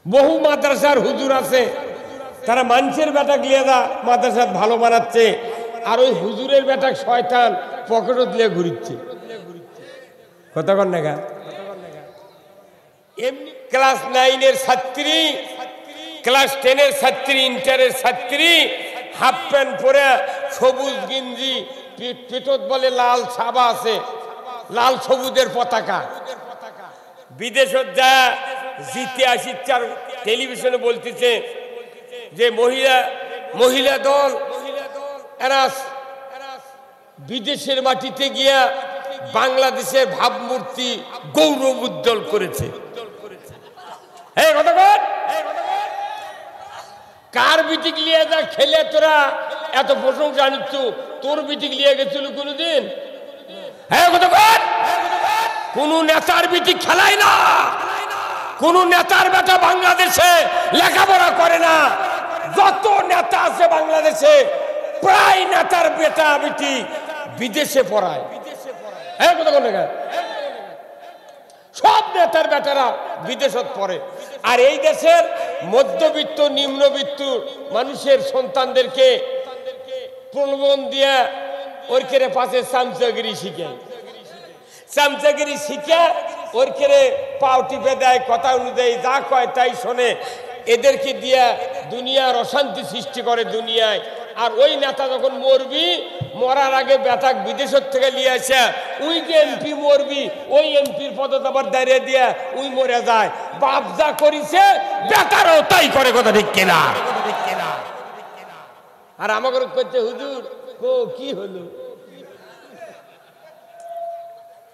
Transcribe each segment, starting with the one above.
বহু মাদ্রাসার হুজুর আছে, তারা মানুষের বেটা গিয়েদা মাদ্রাসা ভালো বানাচ্ছে, আর ওই হুজুরের বেটা শয়তান পকেটত লিয়ে ঘুরিচ্ছে। কথা কন না গা? এমনি ক্লাস 9-এর ছাত্রী, ক্লাস 10-এর ছাত্রী, ইন্টারের ছাত্রী হাফ প্যান্ট পরে সবুজ গেঞ্জি, পেটত বলে লাল ছাবা আছে, লাল সবুজের পতাকা, বিদেশত যা জিতে আসিচ্ছে। আর টেলিভিশনে বলতেছে যে মহিলা দল এরা বিদেশের মাটিতে গিয়া বাংলাদেশের ভাবমূর্তি গৌরব উজ্জ্বল করেছে। কার বিটিক লিয়ে যা খেলে তোরা এত প্রশংসা নিচ্ছ? তোর বিটিক লিয়ে গেছিল কোনদিন? কোন নেতার বিটিক খেলায় না, কোন নেতার বেটা বাংলাদেশে লেখাপড়া করে না। যত নেতা আছে বাংলাদেশে প্রায় নেতার বেটা বিটি বিদেশে পড়ায়। সব নেতার বেটারা বিদেশত পড়ে। আর এই দেশের মধ্যবিত্ত নিম্নবিত্ত মানুষের সন্তানদেরকে প্রলোভন দিয়ে ওর কেড়ে পাশে চামচাগিরি শিখে, চামচাগিরি শিখে ওর কেড়ে পাও টিপে দেয়, কথা অনুযায়ী যা কয় তাই শোনে। এদেরকে দিয়া দুনিয়ার অশান্তি সৃষ্টি করে দুনিয়ায়। আর ওই নেতা যখন মরবি, মরার আগে বেটাক বিদেশের থেকে নিয়ে আসে, ওই যে এমপি মরবি, ওই এমপির পদত আবার দাঁড়িয়ে দিয়া ওই মরে যায়। বাপ যা করিছে বেটারও তাই করে, কথা ঠিক কিনা? আর আমাকে করছে হুজুর কি হলো,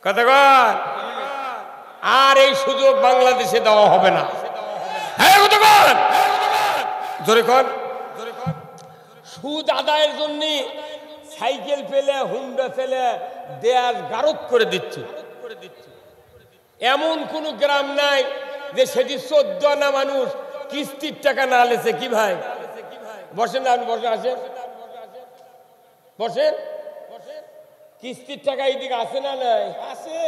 কথা কর। আর এই সুযোগ বাংলাদেশে দেওয়া হবে না। জোরে কর। সুদ আদায়ের জন্য সাইকেল পেলে, হুন্ডা পেলে দেয়ার গারদ করে দিচ্ছে। এমন কোন গ্রাম নাই যে সেটি 14 আনা মানুষ কিস্তির টাকা না লেছে। কি ভাই বসেন না, বসে আসেন, বসেন। কিস্তির টাকা এইদিকে আছে না? নাই আছে।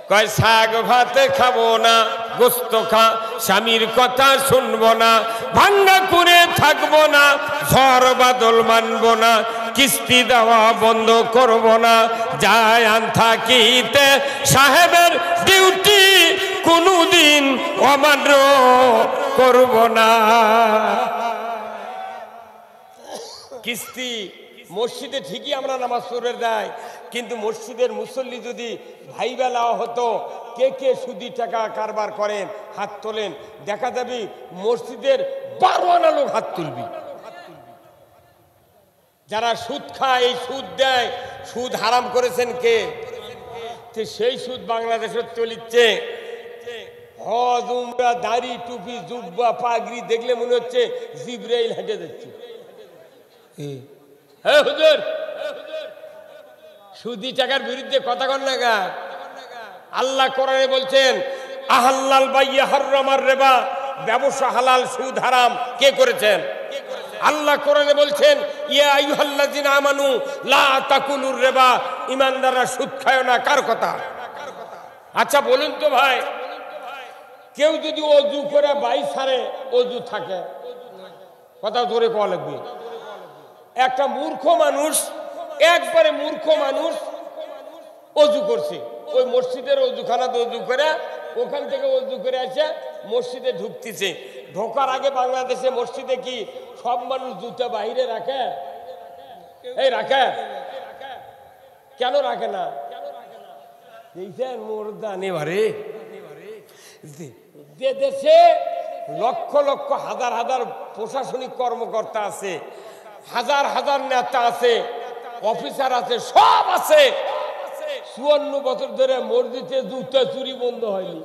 কয় শাক ভাতে খাবো না, গোস্ত খা, স্বামীর কথা শুনবো না, ভাঙ্গা করে থাকবো না, ঝড় বাদল মানবো না, কিস্তি দেওয়া বন্ধ করবো না, যায় আন থাকিতে সাহেবের ডিউটি কোনদিন অমান্য করবো না। কিস্তি মসজিদে ঠিকই আমরা নামাজ পড়ে যাই, কিন্তু মসজিদের মুসল্লি যদি ভাইবা লাওয়া হতো কে কে সুদি টাকা কারবার করেন হাত তোলেন, দেখা যাবে মসজিদের 12 আনা লোক হাত তুলবি। যারা সুদ খায়, এই সুদ দেয়, সুদ হারাম করেছেন কে? সেই সুদ বাংলাদেশে চলিচ্ছে। হজ, উমরা, দাড়ি, টুপি, জুব্বা, পাগড়ি দেখলে মনে হচ্ছে জিবরাইল হেঁটে যাচ্ছে। হ্যাঁ হুজুর, সুদি টাকার বিরুদ্ধে কথা কন না গা। আল্লাহ কোরআনে বলছেন আহাল্লাল বাইয়া হাররামার রিবা, ব্যবসা হালাল সুদ হারাম। কে করেছেন? আল্লাহ কোরআনে বলছেন ইয়া আইয়ুহাল্লাযিনা আমানু লা তাকুলুর রিবা, ঈমানদাররা সুদ খায় না। কার কথা? আচ্ছা বলুন তো ভাই, কেউ যদি ওযু করে বাই ছাড়ে, ওযু থাকে? কথা জোরে কোয়া লাগবে। একটা মূর্খ মানুষ, একবারে মূর্খ মানুষ ওযু করছে, ওই মসজিদের ওযুখানাতে ওযু করে, ওখান থেকে ওযু করে আসে মসজিদে ঢুকতেছে। ঢোকার আগে বাংলাদেশে মসজিদে কি সব মানুষ জুতা বাইরে রাখে? এই রাখে? কেন রাখে না? যে দেশে লক্ষ লক্ষ হাজার হাজার প্রশাসনিক কর্মকর্তা আছে, হাজার হাজার নেতা আছে, অফিসার আছে, সব আছে, 54 বছর ধরে মসজিদে জুতা চুরি বন্ধ হয়নি।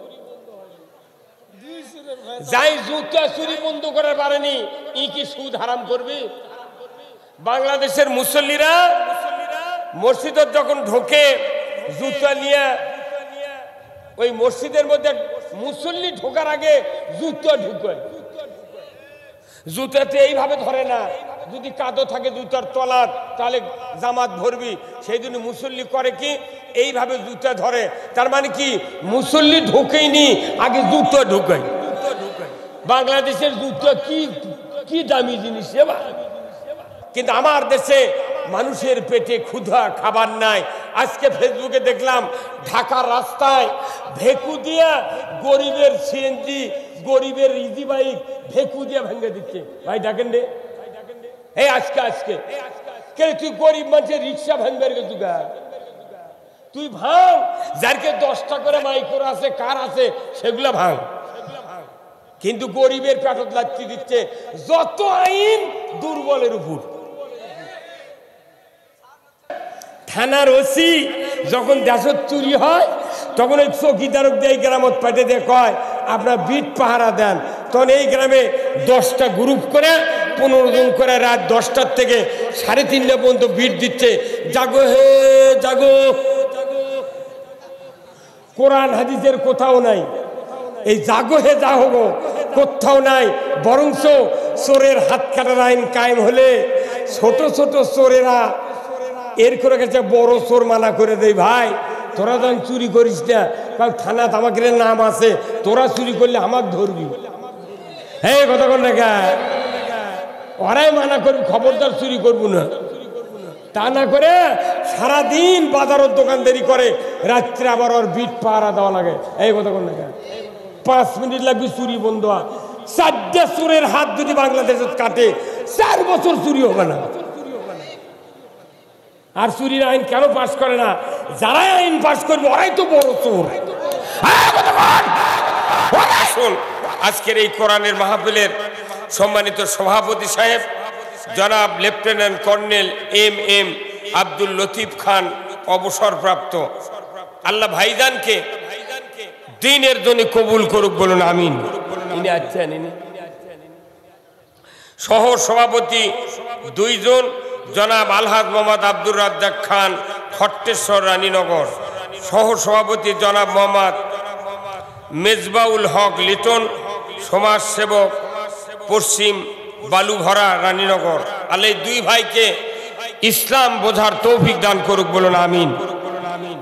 যাই জুতা চুরি বন্ধ করার পারেনি, ই কি সুদ হারাম করবে? বাংলাদেশের মুসল্লিরা মসজিদে যখন ঢোকে জুতা নিয়ে, ওই মসজিদের মধ্যে মুসল্লি ঢোকার আগে জুতা ঢুকায়। জুতাতে এইভাবে ধরে না, যদি কাদো থাকে জুতার তলার তাহলে জামাত ভরবি। সেই জন্য মুসল্লি করে কি এইভাবে জুতা ধরে। তার মানে কি মুসল্লি ঢোকেইনি, আগে জুতা ঢুকায়। বাংলাদেশের জুতো কি কি দামি জিনিস রে ভাই। কিন্তু আমার দেশে মানুষের পেটে ক্ষুধা, খাবার নাই। আজকে ফেসবুকে দেখলাম ঢাকার রাস্তায় ভেকু দিয়া গরিবের সিএনজি, গরিবের ইজি বাইক ভেকু দিয়া ভেঙে দিচ্ছে। ভাই ডাকেন রে, এই আজকে কে তুই গরিব মানুষের রিক্সা ভাঙবে গেছু গা? তুই ভাঙ, যারকে 10টা করে মাইক্রো আছে, কার আছে, সেগুলা ভাঙ। কিন্তু গরিবের পেটত লাচ্ছি দিচ্ছে। যত আইন দুর্বলের উপর। থানার ওসি যখন দেশত চুরি হয় তখন ওই চৌকিদারক দিয়ে গ্রামত পাঠে দিয়ে কয় আপনার বিট পাহারা দেন। তখন এই গ্রামে 10টা গ্রুপ করে 15 জন করে রাত 10টার থেকে 3:30 পর্যন্ত বিট দিচ্ছে। জাগো হে জাগো। কোরআন হাদিসের কোথাও নাই এই জাগো হে জাগো, কোথাও নাই। বরঞ্চ চোরের হাত কাটার আইন কায়েম হলে ছোট ছোট চোরেরা এর করে গেছে বড় চোর মানা করে দেয়, ভাই তোরা যখন চুরি করিস না, কারণ থানা তামাকের নাম আছে, তোরা চুরি করলে আমাকে ধরবি। হ্যাঁ কথা বল না, ওরাই মানা করবি খবরদার চুরি করবো না। তা না করে সারাদিন বাজারের দোকানদারি করে, রাত্রে আবার ওর বিট পাহারা দেওয়া লাগে। এই কথা বল না, 5 মিনিট লাগবে চুরি বন্ধ হয়। 4টা চোরের হাত যদি বাংলাদেশে কাটে 4 বছর চুরি হবে না। আর চুরির আইন কেন পাস করে না? যারাই আইন পাস করবে ওরাই তো বড় চোর। আজকের এই কোরআনের মাহফিলের সম্মানিত সভাপতি সাহেব জনাব lieutenant colonel MM Abdul Latif Khan অবসরপ্রাপ্ত, আল্লাহ ভাইজানকে দ্বীনের জন্য কবুল করুক, বলুন আমিন। সহ সভাপতি 2 জন জনাব আলহাজ মোহাম্মদ আব্দুর রাজ্জাক খান খট্টেশ্বর রানীনগর, সহ সভাপতি জনাব মোহাম্মদ মেজবাউল হক লিটন সমাজসেবক পশ্চিম বালুভরা রানীনগর। আল্লাহ 2 ভাইকে ইসলাম বোঝার তৌফিক দান করুক, বলুন আমিন।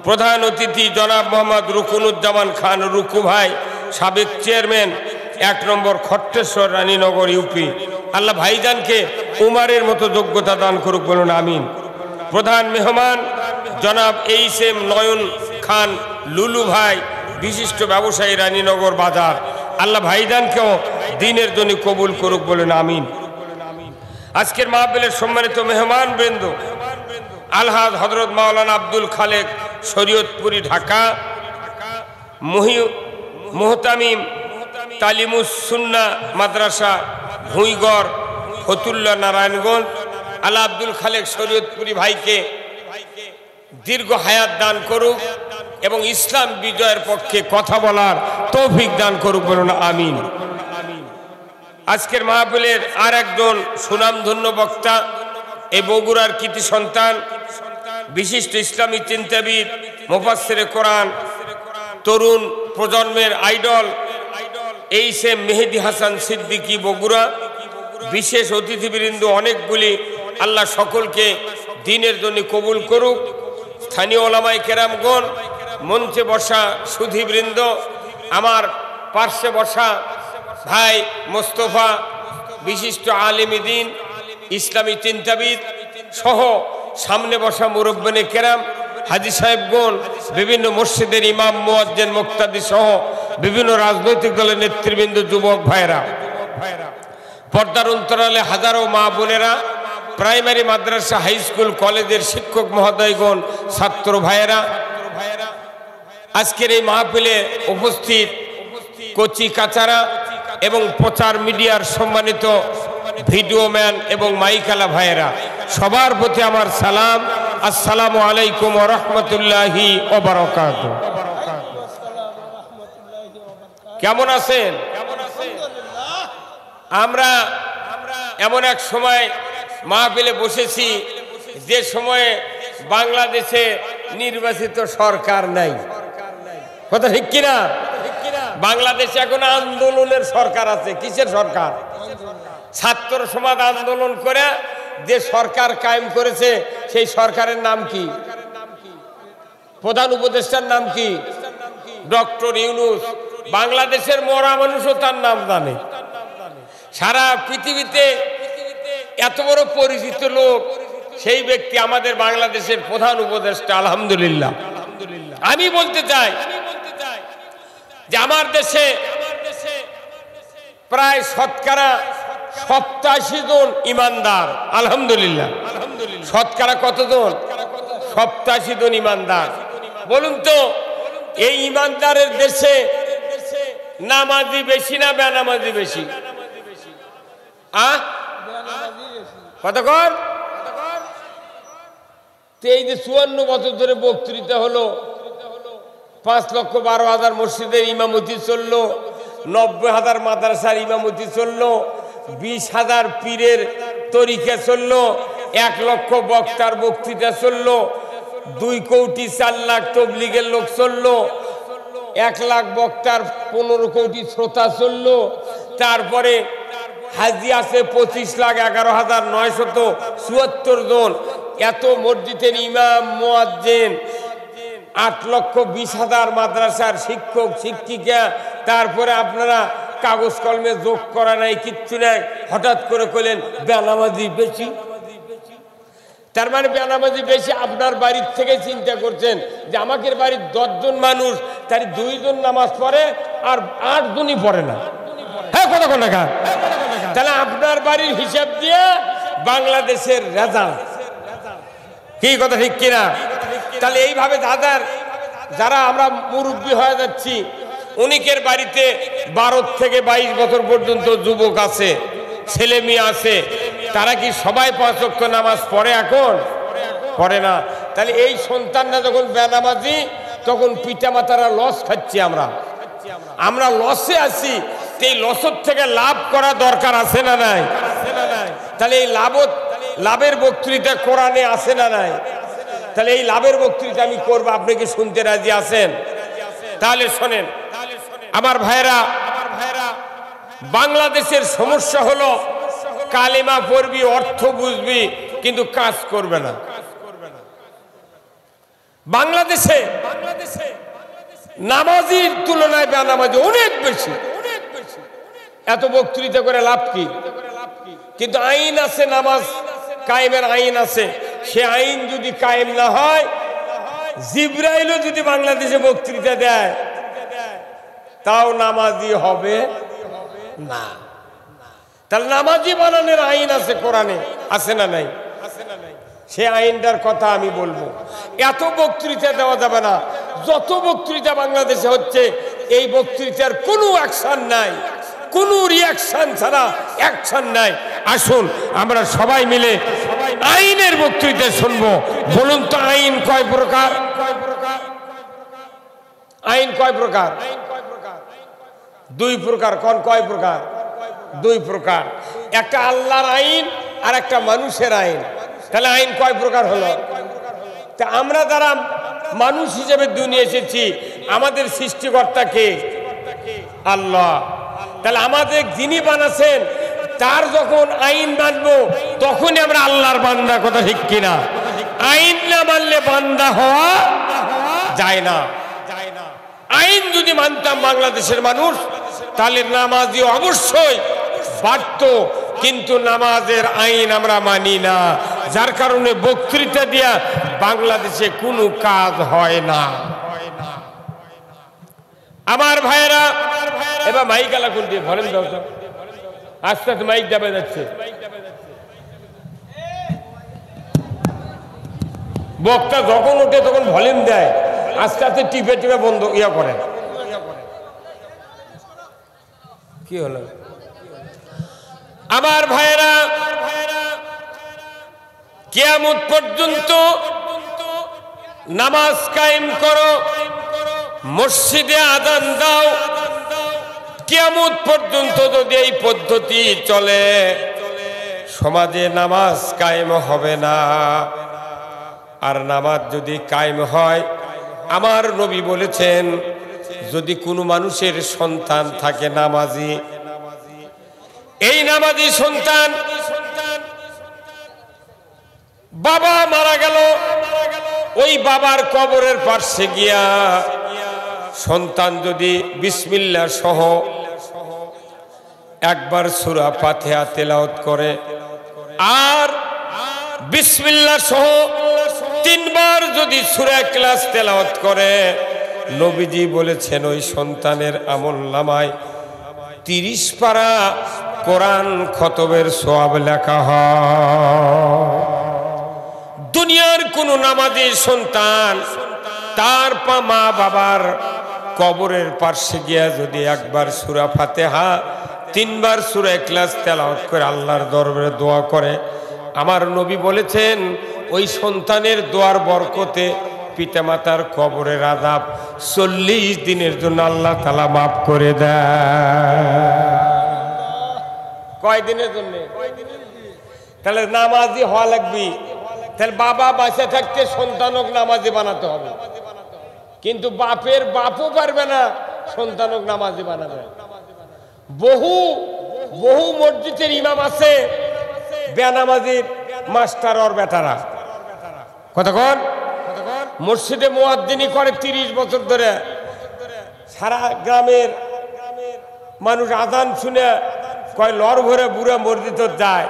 প্রধান অতিথি জনাব মোহাম্মদ রুকুনুজ্জামান খান রুকু ভাই, সাবেক চেয়ারম্যান 1 নম্বর খট্টেশ্বর রানীনগর ইউপি। আল্লাহ ভাইজানকে উমারের মতো যোগ্যতা দান করুক, বলুন আমিন। প্রধান মেহমান জনাব HM নয়ন খান লুলু ভাই, বিশিষ্ট ব্যবসায়ী রানীনগর বাজার। আল্লাহ ভাইজানকেও দ্বীনের জন্য কবুল করুক, বলুন আমিন। আজকের মাহফিলের সম্মানিত মেহমান বৃন্দ আলহাজ হযরত মাওলানা আব্দুল খালেক শরীয়তপুরি ঢাকা, মুহতামিম তালিমুস সুন্নাহ মাদ্রাসা ভুঁইগড় ফতুল্লা নারায়ণগঞ্জ। আল্লাহ আব্দুল খালেক শরীয়তপুরি ভাইকে দীর্ঘ হায়াত দান করুক এবং ইসলাম বিজয়ের পক্ষে কথা বলার তৌফিক দান করুক, বলুন আমিন। আজকের মাহফিলের আর একজন সুনামধন্য বক্তা, এই বগুড়ার কৃতি সন্তান, বিশিষ্ট ইসলামী চিন্তাবিদ, মুফাসসিরে কোরআন, তরুণ প্রজন্মের আইডল HM মেহেদি হাসান সিদ্দিকী বগুড়া। বিশেষ অতিথিবৃন্দ অনেকগুলি, আল্লাহ সকলকে দ্বীনের জন্য কবুল করুক। স্থানীয় ওলামায়ে কেরামগণ, মঞ্চে বসা সুধীবৃন্দ, আমার পার্শ্বে বসা ভাই মোস্তফা, বিশিষ্ট আলেম দ্বীন, ইসলামী চিন্তাবিদ সহ সামনে বসা মুরব্বিনে কেরাম, হাজী সাহেবগণ, বিভিন্ন মসজিদের ইমাম, মুয়াজ্জিন, মুক্তাদি সহ বিভিন্ন রাজনৈতিক দলের নেতৃবৃন্দ, যুবক ভাইরা, পর্দার অন্তরালে হাজারো মা বোনেরা, প্রাইমারি মাদ্রাসা, হাই স্কুল, কলেজের শিক্ষক মহোদয়গণ, ছাত্র ভাইয়েরা, আজকের এই মাহফিলে উপস্থিত কচি কাচারা এবং প্রচার মিডিয়ার সম্মানিত ভিডিও ম্যান এবং মাইকালা ভাইয়েরা, সবার প্রতি আমার সালাম। আসসালামু আলাইকুম ওয়া রাহমাতুল্লাহি ওয়া বারাকাতুহু। কেমন আছেন? আমরা এমন এক সময় মাহফিলে বসেছি যে সময়ে বাংলাদেশে নির্বাচিত সরকার নাই। কথা ঠিক কিনা? বাংলাদেশে এখন আন্দোলনের সরকার আছে। কিসের সরকার? ছাত্র সমাজ আন্দোলন করে যে সরকার কায়েম করেছে, সেই সরকারের নাম কি? প্রধান উপদেষ্টার নাম কি? ডক্টর ইউনূস। বাংলাদেশের মরা মানুষও তার নাম জানে। সারা পৃথিবীতে এত বড় পরিচিত লোক, সেই ব্যক্তি আমাদের বাংলাদেশের প্রধান উপদেষ্টা। আলহামদুলিল্লাহ। আমি বলতে চাই যে আমার দেশে প্রায় শতকরা 87 জন ইমানদার। আলহামদুলিল্লাহ। শতকরা কতজন? 87 জন ইমানদার। বলুন তো, এই ইমানদারের দেশে নামাজি বেশি না বেনামাজি বেশি? কতক্ষণ? এই যে 54 বছর ধরে বক্তৃতা হলো, 5,12,000 মসজিদের ইমামতি চললো, 90,000 মাদ্রাসার ইমামতি চললো, 20,000 পীরের তরিকা চললো, 1 লক্ষ বক্তার বক্তৃতা চললো, 2 কোটি 4 লাখ তবলিগের লোক চললো, 1 লাখ বক্তার 15 কোটি শ্রোতা চললো, তারপরে হাজি আছে 25,11,974 জন, এত মসজিদের ইমাম মুয়াজ্জিন, 8,20,000 মাদ্রাসার শিক্ষক শিক্ষিকা, তারপরে আপনারা কাগজ কলমে যোগ করা নাই, কিচ্ছু নাই, হঠাৎ করে কইলেন বেনামাজি বেশি। তার মানে বেনামাজি বেশি আপনার বাড়ির থেকে চিন্তা করছেন যে আমাকে বাড়ির 10 জন মানুষ, তার 2 জন নামাজ পড়ে আর 8 জনই পড়ে না। হ্যাঁ, কথা কোন টাকা? তাহলে আপনার বাড়ির হিসাব দিয়ে বাংলাদেশের রেজাল্ট কি, কথা ঠিক কিনা? তাহলে এইভাবে যারা আমরা মুরব্বী হয়ে যাচ্ছি, অনেকের বাড়িতে 12 থেকে 22 বছর পর্যন্ত যুবক আছে, ছেলে মেয়ে আছে, তারা কি সবাই 5 ওয়াক্ত নামাজ পড়ে? এখন পড়ে না। তাহলে এই সন্তানরা যখন বেনামাজি, তখন পিতা মাতারা লস খাচ্ছি, আমরা লসে আছি। এই লসের থেকে লাভ করা দরকার আছে না নাই? তাহলে এই লাভের বক্তৃতা কোরআনে আছে না নাই? তাহলে এই লাভের বক্তৃতা আমি করবো, আপনি কি শুনতে রাজি আছেন? তাহলে শোনেন আমার ভাইরা, বাংলাদেশের সমস্যা হলো কালেমা পড়বি, অর্থ বুঝবি, কিন্তু কাজ করবে না। বাংলাদেশে নামাজির তুলনায় বেনামাজি অনেক বেশি। এত বক্তৃতা করে লাভ কি? কিন্তু আইন আছে, নামাজ কায়েমের আইন আছে। সে আইন যদি কায়েম না হয়, জিবরাইলও যদি বাংলাদেশে বক্তৃতা দেয়, তাও নামাজি হবে না। তাহলে নামাজি বানানোর আইন আছে কোরআনে, আছে না নাই? সে আইনটার কথা আমি বলবো। এত বক্তৃতা দেওয়া যাবে না। যত বক্তৃতা বাংলাদেশে হচ্ছে, এই বক্তৃতার কোনো অ্যাকশন নাই, কোনো রিয়াকশন ছাড়া অ্যাকশন নাই। আসুন আমরা সবাই মিলে আইনের বক্তৃতা শুনবো। বলুন তো, আইন কয় প্রকার? আইন কয় প্রকার? 2 প্রকার। কোন কয় প্রকার? 2 প্রকার। একটা আল্লাহর আইন আর একটা মানুষের আইন। তাহলে আইন কয় প্রকার হলো? তা আমরা যারা মানুষ হিসেবে দুনিয়া এসেছি, আমাদের সৃষ্টিকর্তা কে? আল্লাহ। তাহলে আমাদের যিনি বানাচ্ছেন, তার যখন আইন মানবো, তখনই আমরা আল্লাহর বান্দা। কথা ঠিক কিনা? আইন না মানলে বান্দা হওয়া যায় না। আইন যদি মানতাম বাংলাদেশের মানুষ, তাহলে নামাজি অবশ্যই বাড়ত, কিন্তু নামাজের আইন আমরা মানি না, যার কারণে বক্তৃতা দিয়া বাংলাদেশে কোনো কাজ হয় না। আমার ভাইয়েরা, এবার মাইক আলা কোন দিয়ে ভরেন দাও, আস্তে আস্তে মাইক দাবে যাচ্ছে। বক্তা যখন ওঠে তখন ভলিউম দেয়, আস্তে আস্তে টিপে টিপে বন্ধ করেন। কি হলো? আমার ভাইয়েরা, কিয়ামত পর্যন্ত নামাজ কায়েম করো, মসজিদে আযান দাও। কিয়ামত পর্যন্ত যদি এই পদ্ধতি চলে, সমাজে নামাজ কায়েম হবে না। আর নামাজ যদি কায়েম হয়, আমার নবী বলেছেন, যদি কোনো মানুষের সন্তান থাকে নামাজি, এই নামাজি সন্তান, বাবা মারা গেল, ওই বাবার কবরের পাশে গিয়া সন্তান যদি বিসমিল্লাহ সহ একবার সূরা ফাতিহা তেলাওয়াত করে আর বিসমিল্লাহ সহ 3 বার যদি সূরা ইখলাস তেলাওয়াত করে, নবীজি বলেছেন ওই সন্তানের আমলনামায় 30 পারা কোরআন খতমের সওয়াব লেখা হয়। দুনিয়ার কোন নামাজি সন্তান তার মা বাবার কবরের পাশে গিয়া যদি একবার সূরা ফাতিহা 3 বার সূরা ইখলাস তেলাওয়াত করে আল্লাহর দরবারে দোয়া করে, আমার নবী বলেছেন ওই সন্তানের দোয়ার বরকতে পিতামাতার কবরের আযাব 40 দিনের জন্য আল্লাহ তাআলা মাফ করে দেয়। কয় দিনের জন্য? তাহলে নামাজি হওয়া লাগবে। তাহলে বাবা বাঁচে থাকতে সন্তানক নামাজি বানাতে হবে, কিন্তু বাপের বাপও পারবে না সন্তানক নামাজি বানাবে। বহু বহু মসজিদের ইমাম আছে বেনামাজির মাস্টার ওর বেটারা। কতক্ষণ মসজিদে মুয়াজ্জিনি করে 30 বছর ধরে, সারা গ্রামের মানুষ আজান শুনে কয় লড় ভরে বুড়া মসজিদ যায়,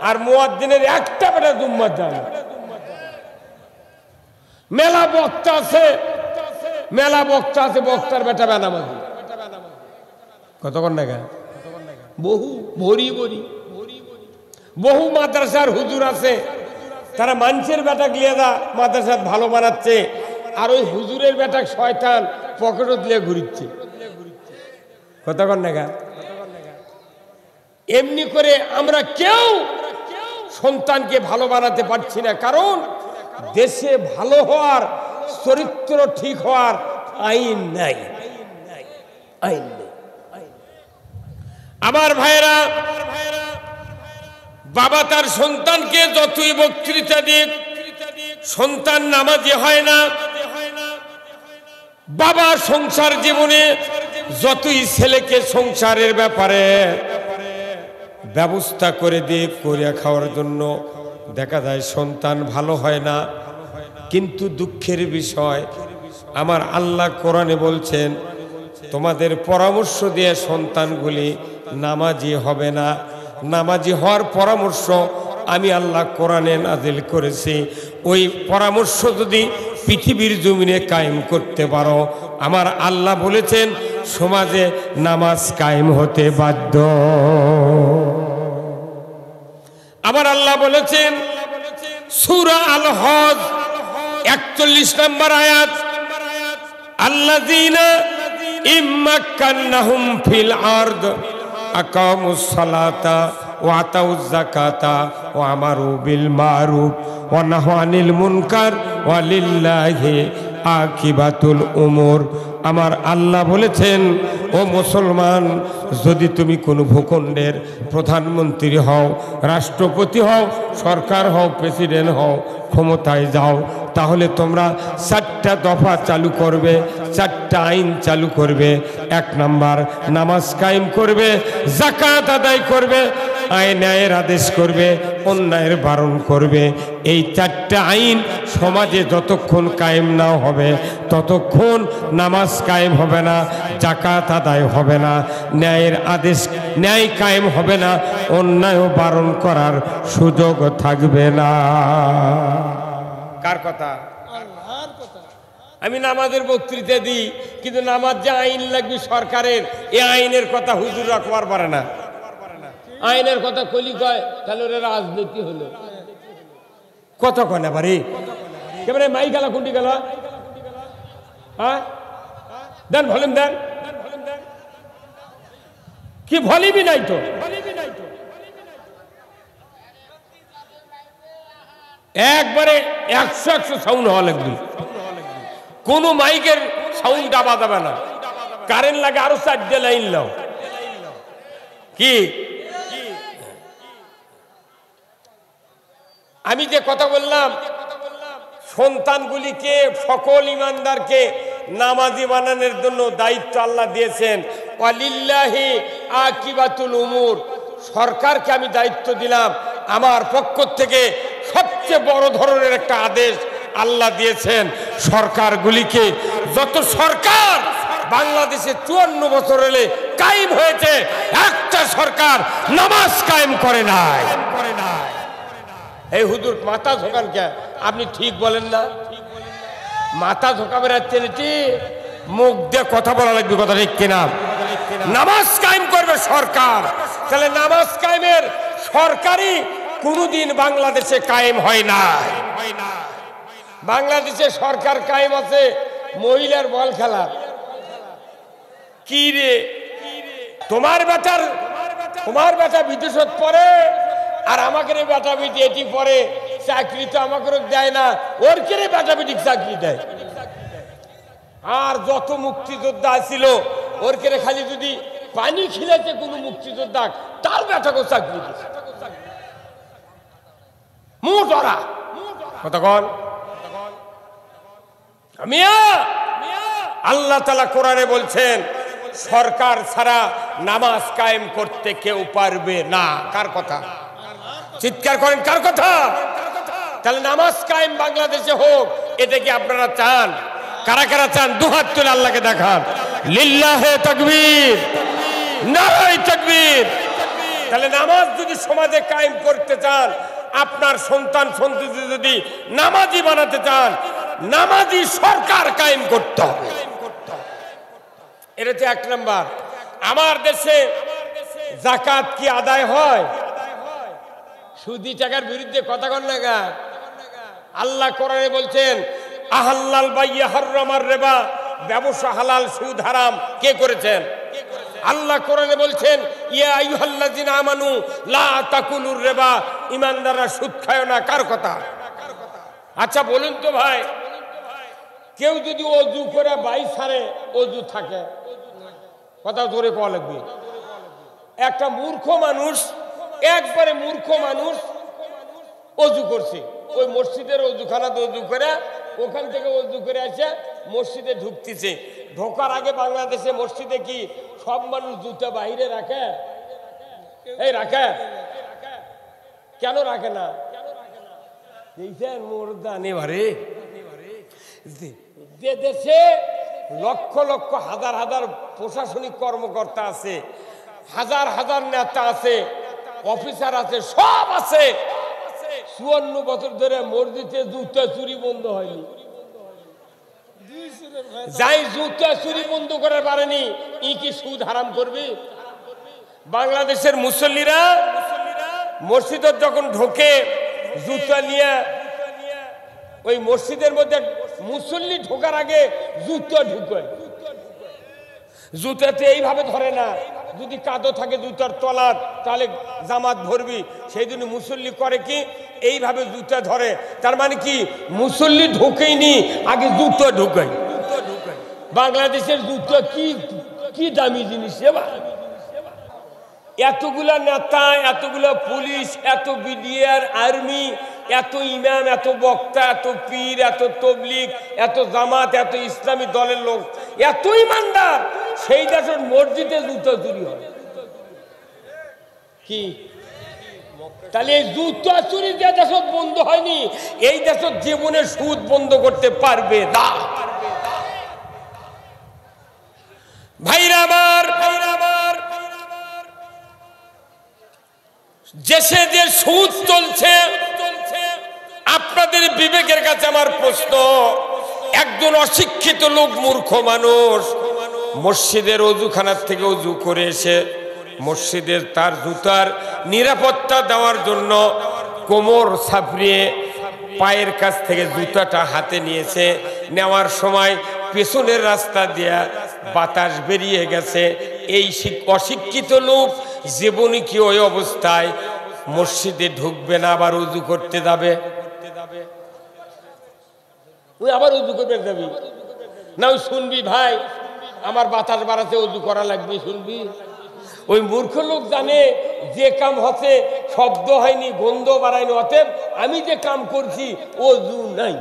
আর মুয়াজ্জিনের একটা বেটা জুম্মার যায় না। মেলা বক্তা আছে, মেলা বক্তা আছে, বক্তার বেটা বেনামাজি। কতক্ষণ দেখা বহু ভরি ভরি বহু মাদ্রাসার হুজুর আছে, তারা মানুষের বেটা গিয়ে দা মাদ্রাসা ভালো বানাচ্ছে, আর ওই হুজুরের বেটা শয়তান পকেটে দিয়ে ঘুরিচ্ছে। কতক্ষণ দেখা এমনি করে আমরা কেউ সন্তানকে ভালো বানাতে পারছি না, কারণ দেশে ভালো হওয়ার, চরিত্র ঠিক হওয়ার আইন নাই, আইন নেই। আমার ভাইরা, বাবা তার সন্তানকে যতই বক্তৃতা দিক, সন্তান নামাজি হয় না। বাবা সংসার জীবনে যতই ছেলেকে সংসারের ব্যাপারে ব্যবস্থা করে দিয়ে করে খাওয়ার জন্য, দেখা যায় সন্তান ভালো হয় না। কিন্তু দুঃখের বিষয়, আমার আল্লাহ কোরআনে বলছেন তোমাদের পরামর্শ দিয়ে সন্তানগুলি নামাজি হবে না। নামাজি হওয়ার পরামর্শ আমি আল্লাহ কোরআনে নাজিল করেছি। ওই পরামর্শ যদি পৃথিবীর জমিনে কায়েম করতে পারো, আমার আল্লাহ বলেছেন সমাজে নামাজ কায়েম হতে বাধ্য। আমার আল্লাহ বলেছেন সূরা আল হজ 41 নম্বর আয়াত, আল্লাযীনা ইম্মাক্কান্নাহুম ফিল আরদ আকামুস সালাতা ওয়া আতাউজ যাকাতা ওয়া আমারু বিল মারুফ ওয়া নাহু আনিল মুনকার ওয়া লিল্লাহি আকিবাতুল উমুর। আমার আল্লাহ বলেছেন ও মুসলমান, যদি তুমি কোনো ভূখণ্ডের প্রধানমন্ত্রী হও, রাষ্ট্রপতি হও, সরকার হও, প্রেসিডেন্ট হও, ক্ষমতায় যাও, তাহলে তোমরা 4টা দফা চালু করবে, 4টা আইন চালু করবে। 1 নাম্বার, নামাজ কায়েম করবে, যাকাত আদায় করবে, ন্যায়ের আদেশ করবে, অন্যায়ের বারণ করবে। এই 4টা আইন সমাজে যতক্ষণ কায়েম না হবে ততক্ষণ নামাজ কায়েম হবে না, যাকাত আদায় হবে না, ন্যায়ের আদেশ ন্যায় কায়েম হবে না, অন্যায়ও বারণ করার সুযোগ থাকবে না। কার কথা? আল্লাহর কথা। আমি নামাজের বক্তৃতা দিই, কিন্তু নামাজ যে আইন লাগবে সরকারের, এই আইনের কথা হুজুর রাখবার পারে না। আইনের কথা কলি কয় তাহলে ওরা রাজনীতি হলো। কত কয় না পারি কেমন মাই গেল কুন্ডি গেল, হ্যাঁ দেন ভলিউম দেন, কি ভলিউমই নাই তো। একবারে 100 সাউন্ড হওয়া লাগবে, কোন মাইকের সাউন্ড দাবা যাবে না। কারেন্ট লাগে আরো 4 লাইন লাও। কি আমি যে কথা বললাম, সন্তানগুলিকে সকল ইমানদারকে নামাজি বানানোর জন্য দায়িত্ব আল্লাহ দিয়েছেন। ওয়ালিল্লাহি আকিবাতুল উমুর, সরকারকে আমি দায়িত্ব দিলাম। আমার পক্ষ থেকে সবচেয়ে বড় ধরনের একটা আদেশ আল্লাহ দিয়েছেন সরকারগুলিকে। যত সরকার বাংলাদেশে 54 বছর হলে কায়েম হয়েছে, একটা সরকার নামাজ কায়েম করে নাই। এই হুজুর মাথা ঝোঁকান কে? আপনি ঠিক বলেন না, মাথা ঝোঁকাবে রাখছেন, এটি মুখ দিয়ে কথা বলা লাগবে, কথা ঠিক কিনা? নামাজ কায়েম করবে সরকার, তাহলে নামাজ কায়েমের সরকারি কোনদিন বাংলাদেশে কায়েম হয় না। বাংলাদেশে সরকার কায়েম আছে মহিলার বল খেলা। কি রে, তোমার বেটা বিদেশত পড়ে আর আমাকে বেটা বেটি এটি পড়ে, চাকরি তো আমাকে দেয় না, ওর কে বেটা বেটি চাকরি দেয়। আর যত মুক্তিযোদ্ধা ছিল ওর কে খালি যদি পানি খিলেছে কোনো মুক্তিযোদ্ধা, তার বেটাকে চাকরি দিচ্ছে। মুটরা কতক্ষণ মিয়া, আল্লাহ তাআলা কোরআনে বলছেন সরকার ছাড়া নামাজ কায়েম করতে কেউ পারবে না। কার কথা? চিৎকার করেন, কার কথা? তাহলে নামাজ কায়েম বাংলাদেশে হোক, এটা কি আপনারা চান? কারা কারা চান? দুহাত তুলে আল্লাহকে দেখান। লিল্লাহে তাকবীর, নারায়ে তাকবীর। তাহলে নামাজ যদি সমাজে কায়েম করতে চান, আপনার সন্তান সন্ততি যদি নামাজি বানাতে চান, নামাজি সরকার কায়েম করতে হবে। এটা হচ্ছে এক নাম্বার। আমার দেশে যাকাত কি আদায় হয়? সুদি টাকার বিরুদ্ধে কথা কন না গা। আল্লাহ কোরআনে বলছেন আহাল্লাল বাইয়া হাররামার রিবা, ব্যবসা হালাল সুদ হারাম। কে করেছেন? আল্লাহ কোরআনে বলছেন ইয়া আইয়ুহাল্লাযিনা আমানু লা তাকুলুর রিবা, ঈমানদাররা সুদ খায় না। কার কথা? আচ্ছা বলুন তো ভাই, কেউ যদি ওযু করে বাই ছাড়ে, ওযু থাকে? কথা জোরে কওয়া লাগবে। একটা মূর্খ মানুষ, একবারে মূর্খ মানুষ ওযু করছে, ওই মসজিদের ওযুখানাতে ওযু করে, ওখান থেকে ওযু করে এসে মসজিদে ঢুকতেছে। ঢোকার আগে বাংলাদেশে মসজিদে কি সব মানুষ জুতা বাইরে রাখে? এই রাখে? কেন রাখে না? দেখছেন মোরদানি ভারে, যে দেশে লক্ষ লক্ষ হাজার হাজার প্রশাসনিক কর্মকর্তা আছে, হাজার হাজার নেতা আছে, অফিসার আছে, সব আছে, 54 বছর ধরে মসজিদে জুতা চুরি বন্ধ হয়নি। যাই জুতা চুরি বন্ধ করে পারেনি, ই কি সুদ হারাম করবে? বাংলাদেশের মুসল্লিরা মসজিদে যখন ঢোকে জুতা নিয়ে, ওই মসজিদের মধ্যে মুসল্লি ঢোকার আগে জুতা ঢুকে, জুতাতে এইভাবে ধরে না, যদি কাদো থাকে জুতার তলার তাহলে জামাত ভরবি, সেই জন্য মুসল্লি করে কি এইভাবে জুতা ধরে। তার মানে কি মুসল্লি ঢোকেইনি, আগে জুতা ঢুকাই। বাংলাদেশের জুতা কি কি দামি জিনিস। এবার এতগুলা নেতা, এতগুলা পুলিশ, এত বিডিআর, আর্মি, এত ইমাম, এত বক্তা, এত পীর, এত তবলিগ, এত জামাত, এত ইসলামী দলের লোক, এত ইমানদার, সেই দেশের মসজিদে জুতা চুরি হয় কি? তাহলে এই জুতা চুরি যে দেশত বন্ধ হয়নি, এই দেশত জীবনে সুদ বন্ধ করতে পারবে না। ভাইরা আমার, দেশে যে সুদ চলছে, আপনাদের বিবেকের কাছে আমার প্রশ্ন, একজন অশিক্ষিত লোক, মূর্খ মানুষ মসজিদের ওযুখানার থেকে ওযু করে এসে মসজিদের তার জুতার নিরাপত্তা দেওয়ার জন্য কোমর ছাপড়িয়ে পায়ের কাছ থেকে জুতাটা হাতে নিয়েছে। নেওয়ার সময় পেছনের রাস্তা দিয়ে বাতাস বেরিয়ে গেছে। এই অশিক্ষিত লোক জীবনে কি ওই অবস্থায় মসজিদে ঢুকবে না, আবার ওযু করতে যাবে? ওই আবার ওযু করবে যাবি না? ওই শুনবি ভাই আমার বাতাস বাড়াতে ওযু করা লাগবে, শুনবি? ওই মূর্খ লোক জানে যে কাম হচ্ছে শব্দ হয়নি, গন্ধ বাড়ায়নি, অতএব আমি যে কাম করছি ওযু নাই।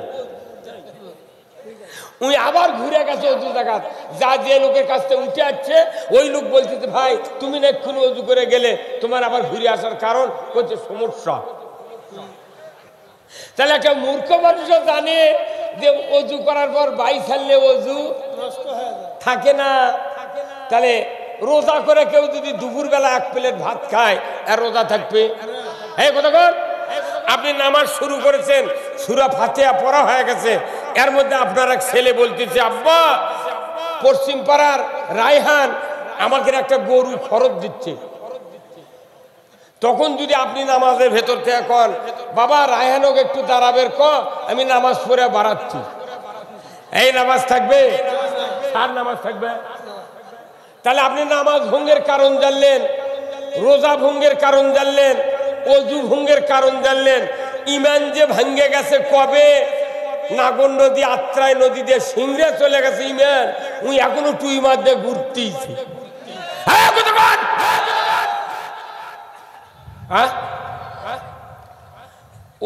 ওই আবার ঘুরে গেছে ওযু জায়গা, যা যে লোকের কাছ থেকে উঠে আসছে ওই লোক বলছে ভাই তুমি না এক্ষুনি ওযু করে গেলে, তোমার আবার ঘুরে আসার কারণ হচ্ছে সমস্যা। তাহলে একটা মূর্খ মানুষও জানে যে ওযু করার পর বাই ছাড়লে ওযু থাকে না, তাহলে রোজা করে কেউ যদি দুপুরবেলা 1 প্লেট ভাত খায় আর রোজা থাকবে? এই কথা কর। আপনি নামাজ শুরু করেছেন, সূরা ফাতিহা পড়া হয়ে গেছে, এর মধ্যে আপনার এক ছেলে বলতেছে, আব্বা পশ্চিম পাড়ার রায়হান আমাকে একটা গরু খরচ দিচ্ছে। তখন যদি আপনি নামাজের ভেতর থেকে কন, বাবা রায়হানকে একটু দাঁড়াবের ক, আমি নামাজ পড়ে বাড়াচ্ছি, এই নামাজ থাকবে? আর নামাজ থাকবে? তাহলে আপনি নামাজ ভঙ্গের কারণ জানলেন, রোজা ভঙ্গের কারণ জানলেন, অজু ভঙ্গের কারণ জানলেন। ইমান যে ভাঙ্গে গেছে কবে? নাগর নদী, আত্রাই নদী দিয়ে সিংড়ে চলে গেছে ইমান, উনি এখনো টুই মার দিয়ে ঘুরতেইছে।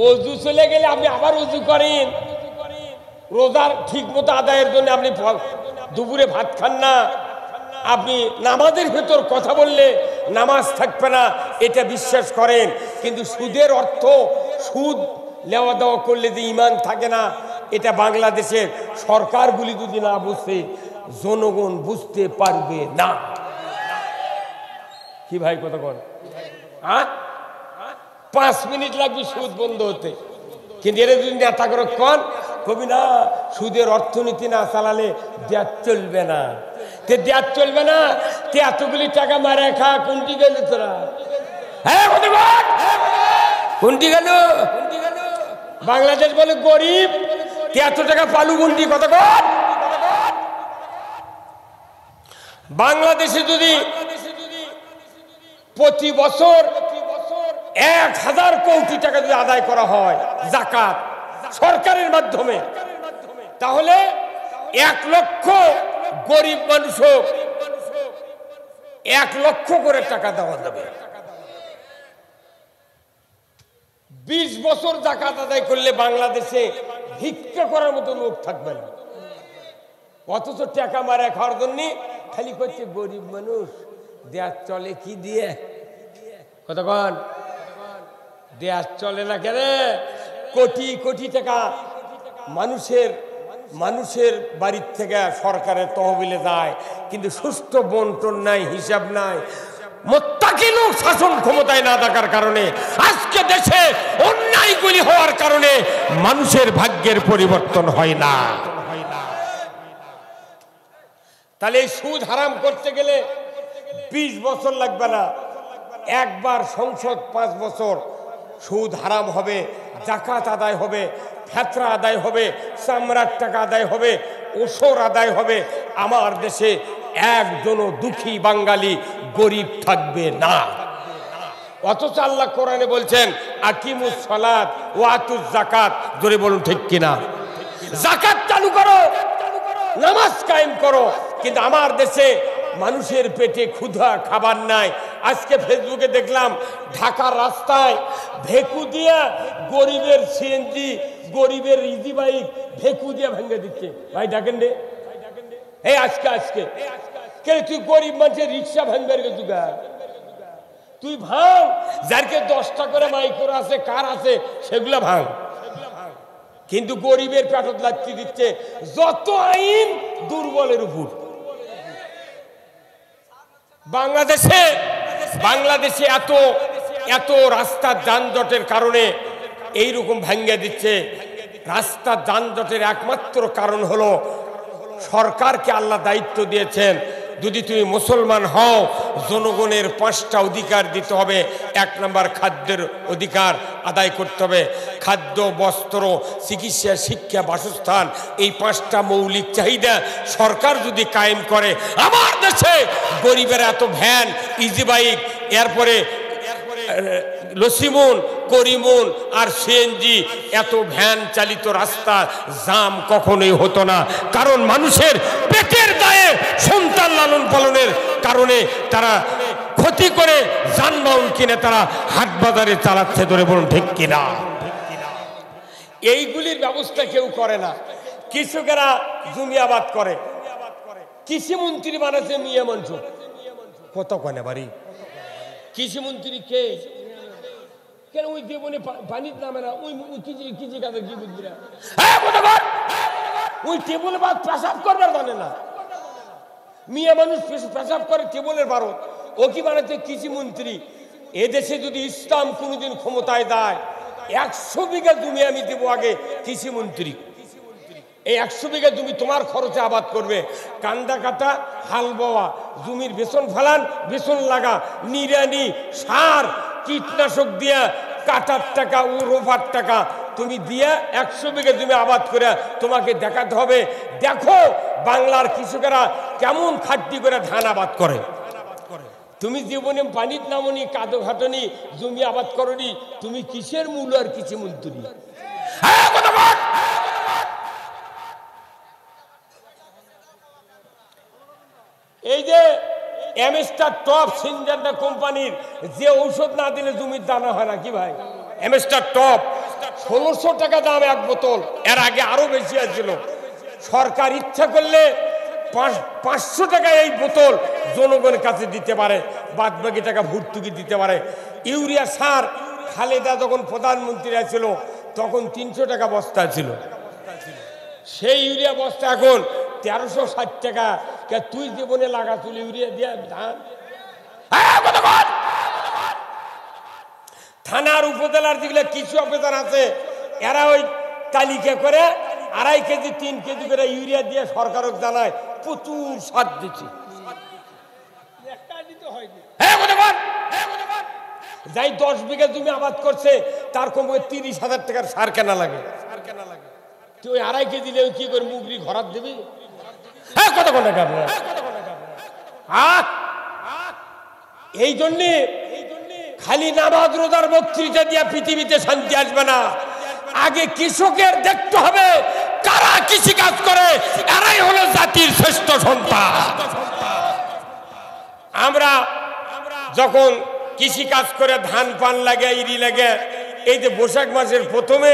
অজু চলে গেলে আপনি আবার অজু করেন, রোজার ঠিক মতো আদায়ের জন্য আপনি দুপুরে ভাত খান না, আপনি নামাজের ভেতর কথা বললে নামাজ থাকবে না, এটা বিশ্বাস করেন। কিন্তু সুদের অর্থ, সুদ লেওয়া দেওয়া করলে যে ইমান থাকে না, এটা বাংলাদেশের সরকারগুলি যদি না বুঝে, জনগণ বুঝতে পারবে না। কি ভাই কথা কন? 5 মিনিট লাগবে সুদ বন্ধ হতে, কিন্তু এরা যদি নেতা করে কন, কবি না সুদের অর্থনীতি না চালালে দেশ চলবে না। দেশ চলবে না, এতগুলি টাকা মারে খা, কোনটি গেল তোরা? কোনটি গেল? বাংলাদেশ বলে গরিব, এত টাকা পালু কোনটি? কথা কর। বাংলাদেশে যদি প্রতি বছর 1000 কোটি টাকা যদি আদায় করা হয় যাকাত সরকারের মাধ্যমে, তাহলে 1 লক্ষ গরিব মানুষ 1 লক্ষ করে টাকা দেওয়া যাবে। 20 বছর যাকাত আদায় করলে বাংলাদেশে ভিক্ষা করার মতো লোক থাকবে না। অথচ টাকা মারা খাওয়ার জন্য খালি করছে গরিব মানুষ, দেশ চলে কি দিয়ে? কতক্ষণ দেশ চলে না কেন? কোটি কোটি টাকা মানুষের বাড়ির থেকে সরকারের তহবিলে যায়, কিন্তু সুষ্ঠু বন্টন নাই, হিসাব নাই। মুত্তাকি লোক শাসন ক্ষমতায় না থাকার কারণে আজকে দেশে অন্যায়গুলি হওয়ার কারণে মানুষের ভাগ্যের পরিবর্তন হয় না। তাহলে এই সুদ হারাম করতে গেলে 20 বছর লাগবে না, একবার সংসদ 5 বছর সুদ হারাম হবে, যাকাত আদায় হবে, ফেতরা আদায় হবে, চামড়ার টাকা আদায় হবে, ওসর আদায় হবে। আমার দেশে একজনও দুঃখী বাঙালি গরিব থাকবে না। অথচ আল্লাহ কোরআনে বলছেন আকিমুস সালাত ওয়া আতুজ যাকাত। জোরে বলুন ঠিক কিনা? যাকাত চালু করো, নামাজ কায়েম করো, কিন্তু আমার দেশে মানুষের পেটে ক্ষুধা, খাবার নাই। আজকে ফেসবুকে দেখলাম ঢাকার রাস্তায় ভেকু দিয়া গরিবের সিএনজি, গরিবের ইজি বাইক ভেকু দিয়া ভেঙে দিচ্ছে। ভাই ডাকেন রে, এই আজকে কে তুই গরিব মানুষের রিক্সা ভাঙবার গেছু গা? তুই ভাঙ, যারকে 10টা করে মাইক্রো আছে, কার আছে, সেগুলা ভাঙ। কিন্তু গরিবের পেটত লাগতে দিচ্ছে যত আইন দুর্বলের উপর। বাংলাদেশে এত রাস্তার যানজটের কারণে এইরকম ভাঙ্গা দিচ্ছে। রাস্তার যানজটের একমাত্র কারণ হলো সরকারকে আল্লাহ দায়িত্ব দিয়েছেন, যদি তুমি মুসলমান হও জনগণের 5টা অধিকার দিতে হবে। 1 নম্বর খাদ্যের অধিকার আদায় করতে হবে। খাদ্য, বস্ত্র, চিকিৎসা, শিক্ষা, বাসস্থান, এই 5টা মৌলিক চাহিদা সরকার যদি কায়েম করে, আমার দেশে গরিবের এত ভ্যান, ইজি বাইক, এরপরে লসিমুন, করিমুন আর সিএনজি, এত ভ্যান চালিত রাস্তা জাম কখনোই হতো না। কারণ মানুষের পেটের দায়ে সন্তান লালন পালনের কারণে তারা ক্ষতি করে যানবাহন কিনে তারা হাট বাজারে চালাচ্ছে। ধরে বলুন ঠিক কিনা? এইগুলির ব্যবস্থা কেউ করে না। কৃষকেরা জমি আবাদ করে, কৃষিমন্ত্রী বানাচ্ছে মিয়া মনসুর। কত কনে বাড়ি কৃষিমন্ত্রী কে? কেন ওই দেবনে পানির নামে না? ওই কৃষি কাজে কি বুঝবি না? ওই টেবুলে বাদ পেশাব করবার জানে না। মিয়া মানুষ পেশাব করে টেবলের ভারত, ও কি বানাতে কৃষি মন্ত্রী? এদেশে যদি ইসলাম কোনোদিন ক্ষমতায় দেয় 100 বিঘা জমি আমি দেবো আগে কৃষি মন্ত্রী। এই 100 বিঘা জমি তোমার খরচে আবাদ করবে, কান্দা কাটা, হাল বোয়া, জমির বেসন ফেলান, বেসন লাগা, নিড়ানি, সার, কীটনাশক দিয়া কাটার টাকা ও রোপার টাকা তুমি দিয়া 100 বিঘা জমি আবাদ করে তোমাকে দেখাতে হবে, দেখো বাংলার কৃষকেরা কেমন খাটনি করে ধান আবাদ করে। তুমি জীবনে পানির নামনি, কাদো ঘাটনি, জমি আবাদ করনি, তুমি কিসের মূল আর কৃষি মন্ত্রী? এই যে এমএস্টার টপ সিনজেন্টা কোম্পানির যে ঔষধ না দিলে জমির দানা হয় না কি ভাই? এমএস্টার টপ 1600 টাকা দাম এক বোতল, এর আগে আরো বেশি আছিল। সরকার ইচ্ছা করলে 500 টাকা এই বোতল জনগণের কাছে দিতে পারে, বাদ বাকি টাকা ভর্তুকি দিতে পারে। ইউরিয়া সার খালেদা যখন প্রধানমন্ত্রী ছিল তখন 300 টাকা বস্তা ছিল, সেই ইউরিয়া বস্তা এখন 1360 টাকা। তুই জীবনে লাগাছিল ইউরিয়া দিয়ে ধান? থানার উপজেলার যেগুলো কিছু অফিসার আছে এরা ওই তালিকা করে 2.5 কেজি 3 কেজি করে ইউরিয়া দিয়ে সরকারক জানায় প্রচুর সার দিচ্ছি। যাই 10 বিঘা জমি আবাদ করছে তার কমে 30,000 টাকার সার কেনা লাগে। তুই 2.5 কেজি দিলে কি করে মুগরি ঘরাত দিবি? এই জন্যে খালি নামাজ রোজার বক্তৃতা দিয়া পৃথিবীতে শান্তি আসবে না। আগে কৃষকের দেখতে হবে কারা কৃষি কাজ করে, এরাই হলো জাতির শ্রেষ্ঠ সন্তান। আমরা যখন কৃষি কাজ করে ধান পান লাগে, ইরি লাগে, এই যে বৈশাখ মাসের প্রথমে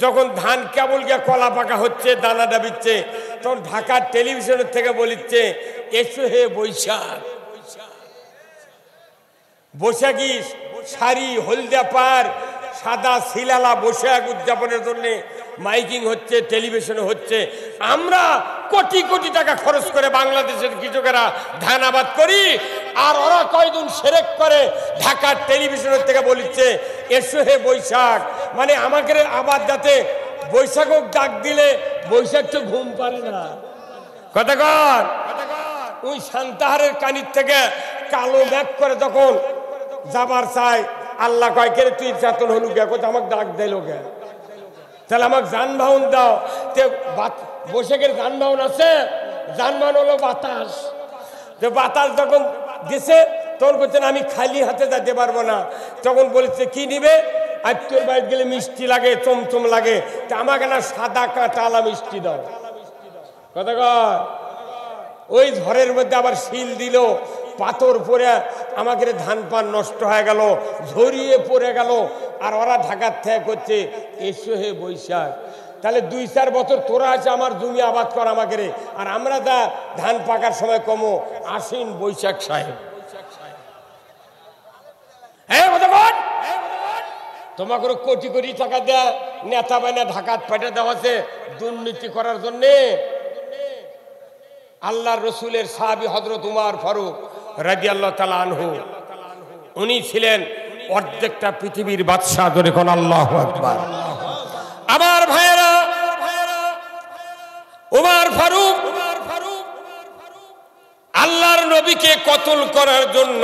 যখন ধান কেবল গিয়ে কলা পাকা হচ্ছে, দানা ডাবিচ্ছে, তখন ঢাকার টেলিভিশনের থেকে বলিচ্ছে এসো হে বৈশাখ। বৈশাখী শাড়ি, হলদা পার, সাদা শিলালা বৈশাখ উদযাপনের জন্য মাইকিং হচ্ছে, টেলিভিশনে হচ্ছে। আমরা কোটি কোটি টাকা খরচ করে বাংলাদেশের কৃষকেরা ধান আবাদ করি, আর ওরা কয়দিন সেরেক করে ঢাকার টেলিভিশনের থেকে বলিচ্ছে এসো হে বৈশাখ। মানে আমাকে আবাদ যাতে বৈশাখক ডাক দিলে বৈশাখ তো ঘুম পারে না। কথা কর, ওই সান্তাহারের কানির থেকে কালো মেঘ করে তখন যাবার চাই, আল্লাহ কয় কে তুই চেতন হলু গে, কোথাও আমাকে ডাক দিল গে, তাহলে আমাকে যানবাহন দাও। বৈশাখের যানবাহন আছে, যানবাহন হলো বাতাস। তো বাতাস যখন দিছে তখন বলছেন আমি খালি হাতে যেতে পারবো না, তখন বলেছে কি নিবে? আর তোর বাড়ি গেলে মিষ্টি লাগে, চমচম লাগে, তা আমাকে না সাদা কাঁটালা মিষ্টি দাও। কথা কর, ওই ঝড়ের মধ্যে আবার শিল দিল, পাথর পরে আমাকে ধান পান নষ্ট হয়ে গেল, ঝরিয়ে পড়ে গেল। আর ওরা ঢাকার থেকে করছে এসো হে বৈশাখ। তাহলে 2-4 বছর তোরা আছে আমার জমি আবাদ কর আমাকে, আর আমরা যা ধান পাকার সময় কমো আশ্বিন বৈশাখ সাহেব। হ্যাঁ তোমাকে কোটি কোটি টাকা দেয়া নেতা বানা ঢাকাত পাঠে দেওয়া আছে দুর্নীতি করার জন্যে। আল্লাহ রসুলের সাহাবী হযরত উমর ফারুক রাদিয়াল্লাহু তাআলা আনহু, উনি ছিলেন অর্ধেকটা পৃথিবীর বাদশাহ। ধরে কোন আল্লাহু আকবার। আমার ভাইয়েরা, উমর ফারুক আল্লাহর নবীকে কতল করার জন্য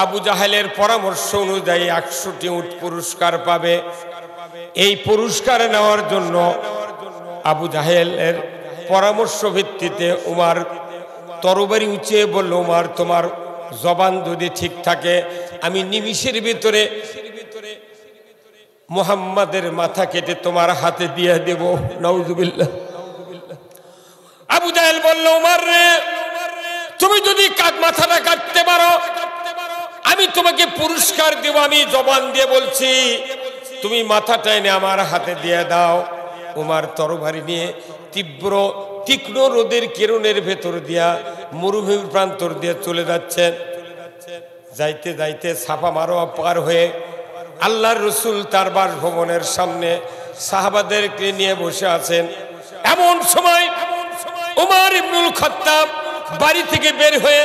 আবু জাহেলের পরামর্শ অনুযায়ী 100টি উট পুরস্কার পাবে। এই পুরস্কার নেওয়ার জন্য আবু জাহেলের পরামর্শ ভিত্তিতে উমর তরবারি উঁচিয়ে বলল, উমর তোমার জবান যদি ঠিক থাকে আমি নিমিষের ভিতরে মুহাম্মাদের মাথা কেটে তোমার হাতে দিয়ে দেব। নাউজুবিল্লাহ। আবু জাহেল বলল, উমর রে, তুমি যদি মাথাটা কাটতে পারো আমি তোমাকে পুরস্কার দেব। আমি জবান দিয়ে বলছি, তুমি মাথাটা এনে আমার হাতে দিয়ে দাও। উমর তরবারি নিয়ে তীক্ষ্ণ রোদের কিরণের ভেতর দিয়া মরুভূমির প্রান্তর দিয়ে চলে যাচ্ছেন। যাইতে যাইতে সাফা মারোয়া পার হয়ে আল্লাহর রসুল তার বাসভবনের সামনে সাহাবাদেরকে নিয়ে বসে আছেন। এমন সময় উমর ইবনুল খাত্তাব বাড়ি থেকে বের হয়ে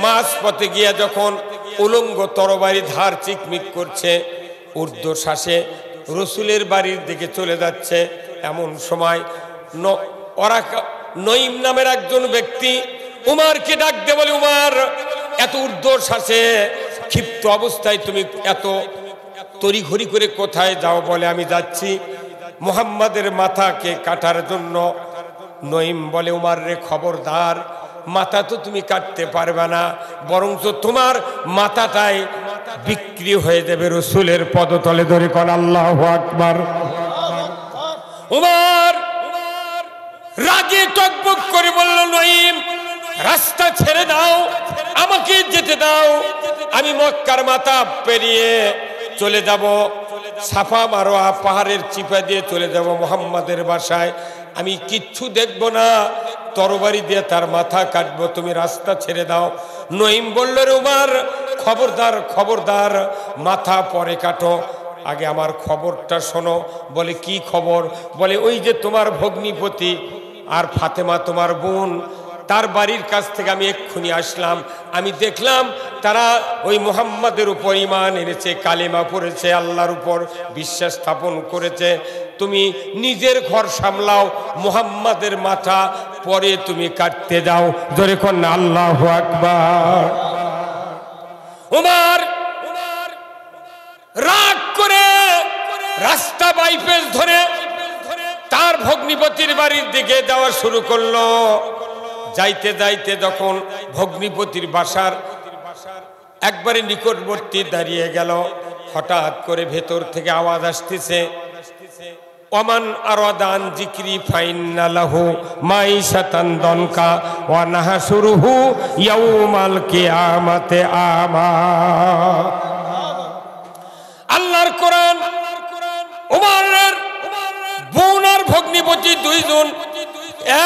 মাঝপথে গিয়া যখন উলঙ্গ তরবারি ধার চিকমিক করছে, ঊর্ধ্বশ্বাসে রসুলের বাড়ির দিকে চলে যাচ্ছে, এমন সময় নঈম নামের একজন ব্যক্তি উমরকে ডাক দিয়ে বলে, উমর, এত ঊর্ধ্বশ্বাসে ক্ষিপ্ত অবস্থায় তুমি এত তড়িঘড়ি করে কোথায় যাও? বলে, আমি যাচ্ছি মুহাম্মাদের মাথাকে কাটার জন্য। নঈম বলে, উমর রে, খবরদার, মাথা তো তুমি কাটতে পারবে না, বরঞ্চ তোমার মাথাটাই বিক্রি হয়ে যাবে রসুলের পদতলে। ধরে কোন আল্লাহু আকবার। উমর রাগে টকবক করে বলল, নঈম, রাস্তা ছেড়ে দাও, আমাকে যেতে দাও, আমি মক্কার মাথা পেরিয়ে চলে যাব, সাফা মারোয়া পাহাড়ের চিপা দিয়ে চলে যাব মুহাম্মাদের বাসায়, আমি কিচ্ছু দেখব না, তরবারি দিয়ে তার মাথা কাটবো, তুমি রাস্তা ছেড়ে দাও। নঈম বলল, রে উমর, খবরদার, খবরদার, মাথা পরে কাটো, আগে আমার খবরটা শোনো। বলে, কি খবর? বলে, ওই যে তোমার ভগ্নিপতি আর ফাতেমা তোমার বোন, তার বাড়ির কাছ থেকে আমি এক্ষুনি আসলাম, আমি দেখলাম তারা ওই মুহাম্মাদের উপর ঈমান এনেছে, কালেমা পড়েছে, আল্লাহর উপর বিশ্বাস স্থাপন করেছে। তুমি নিজের ঘর সামলাও, মুহাম্মাদের মাথা পরে তুমি কাটতে যাও। জোরে কোন আল্লাহু আকবার। উমর রাগ করে রাস্তা বাইপাস ধরে তার ভগ্নিপতির বাড়ির দিকে যাওয়া শুরু করলো। যাইতে যাইতে যখন ভগ্নিপতির বাসার একবারে নিকটবর্তী দাঁড়িয়ে গেল, হঠাৎ করে ভেতর থেকে আওয়াজ আসতেছে, ওমান আরাদান যিকরি ফাইন্না লাহু মাইশাতান দনকা ওয়া নাহশুরুহু ইয়াউমাল কিয়ামাতে আমা। আল্লাহর কোরআন উমরের বোন আর ভগ্নিপতি দুইজন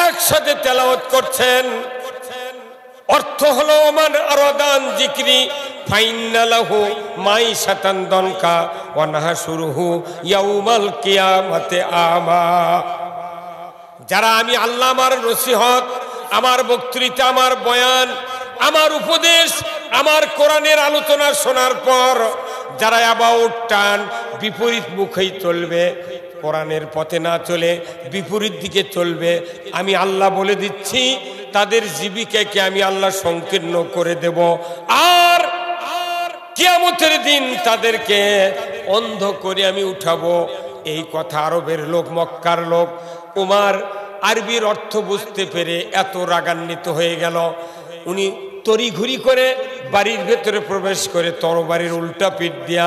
একসাথে তেলাওয়াত করছেন। অর্থ হলো, ওমান আরাদান যিকরি ফাইন্না লাহু মাইশাতান দনকা ওয়া নাহশুরুহু ইয়াউমাল কিয়ামাতে আমা। যারা আমি আল্লাহ, আমার নসিহত, আমার বক্তৃতা, আমার বয়ান, আমার উপদেশ, আমার কোরআনের আলোচনা শোনার পর যারা অ্যাবাউট টার্ন, বিপরীত মুখেই চলবে, কোরআনের পথে না চলে বিপরীত দিকে চলবে, আমি আল্লাহ বলে দিচ্ছি তাদের জীবিকাকে আমি আল্লাহ সংকীর্ণ করে দেব, আর কিয়ামতের দিন তাদেরকে অন্ধ করে আমি উঠাবো। এই কথা আরবের লোক, মক্কার লোক, উমর আরবির অর্থ বুঝতে পেরে এত রাগান্বিত হয়ে গেল, উনি তড়িঘড়ি করে বাড়ির ভেতরে প্রবেশ করে তরবারির উল্টা পিঠ দিয়া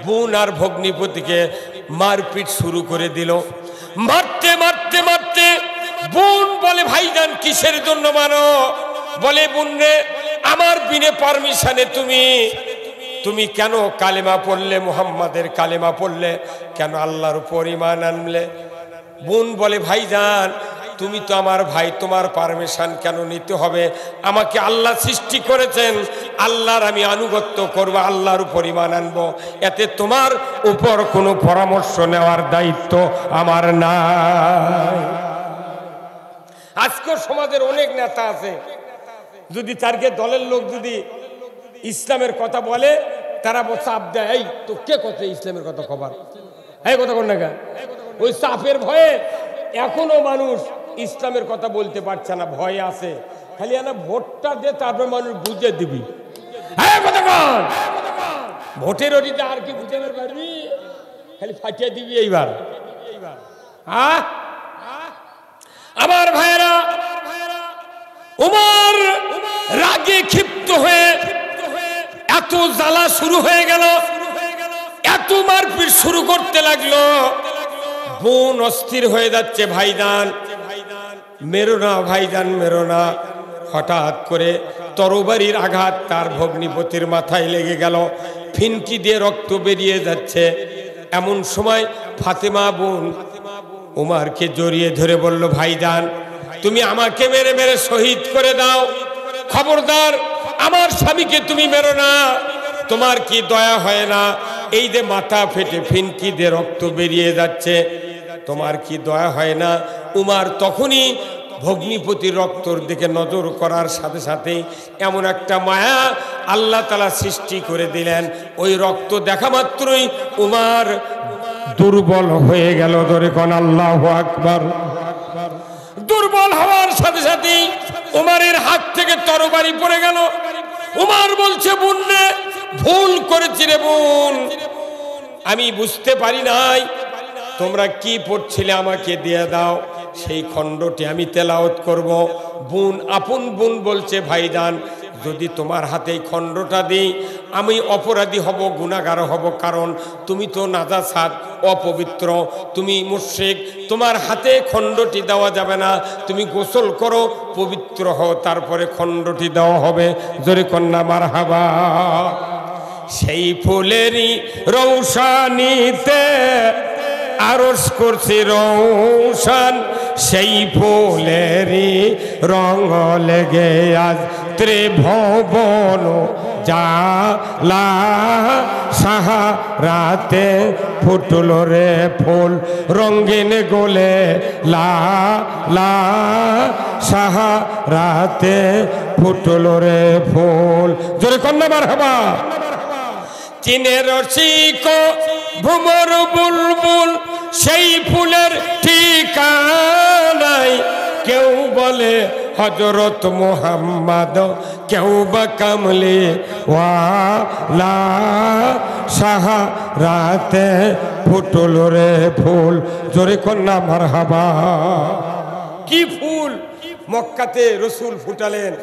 বোন আর ভগ্নিপতিকে মারপিট শুরু করে দিল। মারতে মারতে মারতে বোন বলে, ভাইজান, কিসের জন্য মারো? বলে, বোন রে, আমার বিনে পারমিশনে তুমি কেন কালেমা পড়লে, মুহাম্মাদের কালেমা পড়লে কেন, আল্লাহর উপর ঈমান আনলে? বোন বলে, ভাইজান, তুমি তো আমার ভাই, তোমার পারমিশন কেন নিতে হবে? আমাকে আল্লাহ সৃষ্টি করেছেন, আল্লাহর আমি আনুগত্য করব, আল্লাহর উপর ঈমান আনবো, এতে তোমার উপর কোনো পরামর্শ নেওয়ার দায়িত্ব আমার নাই। আজকের সমাজের অনেক নেতা আছে, যদি তারকে দলের লোক যদি ইসলামের কথা বলে, তারা চাপ দেয়, এই তো কে কথা ইসলামের কথা খবর, এই কথা কোন না, ওই চাপের ভয়ে এখনো মানুষ ইসলামের কথা বলতে পারছে না, ভয় আছে। খালি না ভোটটা দিয়ে তারপর মানুষ বুঝে দিবি, ভোটের ওটিতে আর কি বুঝে পারবি, খালি ফাটিয়ে দিবি এইবার। হ্যাঁ আমার ভাইয়েরা, উমর রাগে ক্ষিপ্ত হয়ে এত জ্বালা শুরু হয়ে গেল, এত মারপিট শুরু করতে লাগলো, বোন অস্থির হয়ে যাচ্ছে, ভাইজান মেরো না, ভাইজান মেরো না। হঠাৎ করে তরবারির আঘাত তার ভগ্নিপতির মাথায় লেগে গেল, ফিনকি দিয়ে রক্ত বেরিয়ে যাচ্ছে। এমন সময় ফাতেমা বোন উমরকে জড়িয়ে ধরে বলল, ভাইজান, তুমি আমাকে মেরে মেরে শহীদ করে দাও, খবরদার আমার স্বামীকে তুমি মেরো না, তোমার কি দয়া হয় না? এই যে মাথা ফেটে ফিনকি দিয়ে রক্ত বেরিয়ে যাচ্ছে, তোমার কি দয়া হয় না? উমর তখনই ভগ্নিপতির রক্তর দিকে নজর করার সাথে সাথে এমন একটা মায়া আল্লাহ তাআলা সৃষ্টি করে দিলেন, ওই রক্ত দেখা মাত্রই উমর দুর্বল হয়ে গেল। ধরে কোন আল্লাহু আকবার। দুর্বল হওয়ার সাথে সাথে উমরের হাত থেকে তরবারি পড়ে গেল। উমর বলছে, বোন রে, ভুল করেছি রে বোন, আমি বুঝতে পারি নাই, তোমরা কি পড়ছিলে আমাকে দিয়ে দাও, সেই খণ্ডটি আমি তেলাওয়াত করব। বোন, আপন বোন বলছে, ভাইজান যদি তোমার হাতে খণ্ডটা দিই আমি অপরাধী হব, গুনাহগার হব, কারণ তুমি তো নাজাসাত, অপবিত্র, তুমি মুশরিক, তোমার হাতে খণ্ডটি দেওয়া যাবে না, তুমি গোসল করো, পবিত্র হও, তারপরে খণ্ডটি দেওয়া হবে। জোরে কন্যা মারহাবা। সেই ফুলেরই রৌশানীতে আরশ করছে রৌশান, সেই ফুলেরই রঙ লেগে আজ ত্রিভুবন জালা, সাহারাতে ফুটল রে ফুল রঙিন গোলে লা লা, সাহারাতে ফুটল রে ফুল। জোরে কন্যা মারহাবা। চীনের রসিক ভ্রমর বুলবুল, সেই ফুলের ঠিকানাই, কেউ বলে হযরত মুহাম্মদ, কেউ বা কামলি ওয়ালা, সাহারাতে ফুটল রে ফুল। জোরে কন্যা মারহাবা। কি ফুল মক্কাতে রসুল ফুটালেন,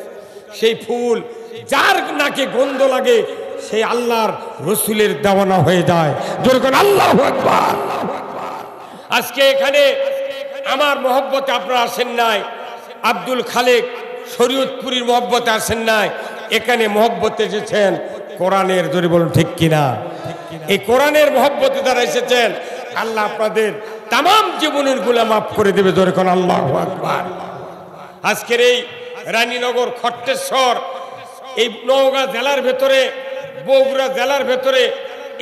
সেই ফুল যার নাকে গন্ধ লাগে সেই আল্লাহর রসুলের দেওয়ানা হয়ে যায়। জোরে কন্যা আল্লাহু আকবার। আজকে এখানে আমার মহব্বতে আপনারা আসেন নাই, আব্দুল খালেক শরীয়তপুরীর মহব্বতে আসেন নাই, এখানে মহব্বতে এসেছেন কোরআনের। জোরে বলুন ঠিক কিনা? এই কোরআনের মহব্বতে যারা এসেছেন, আল্লাহ আপনাদের তামাম জীবনের গুনাহ মাফ করে দেবে। জোরে কন্যা আল্লাহু আকবার। আজকের এই রানীনগর, খট্টেশ্বর, এই নওগাঁ জেলার ভেতরে, বগুড়া জেলার ভেতরে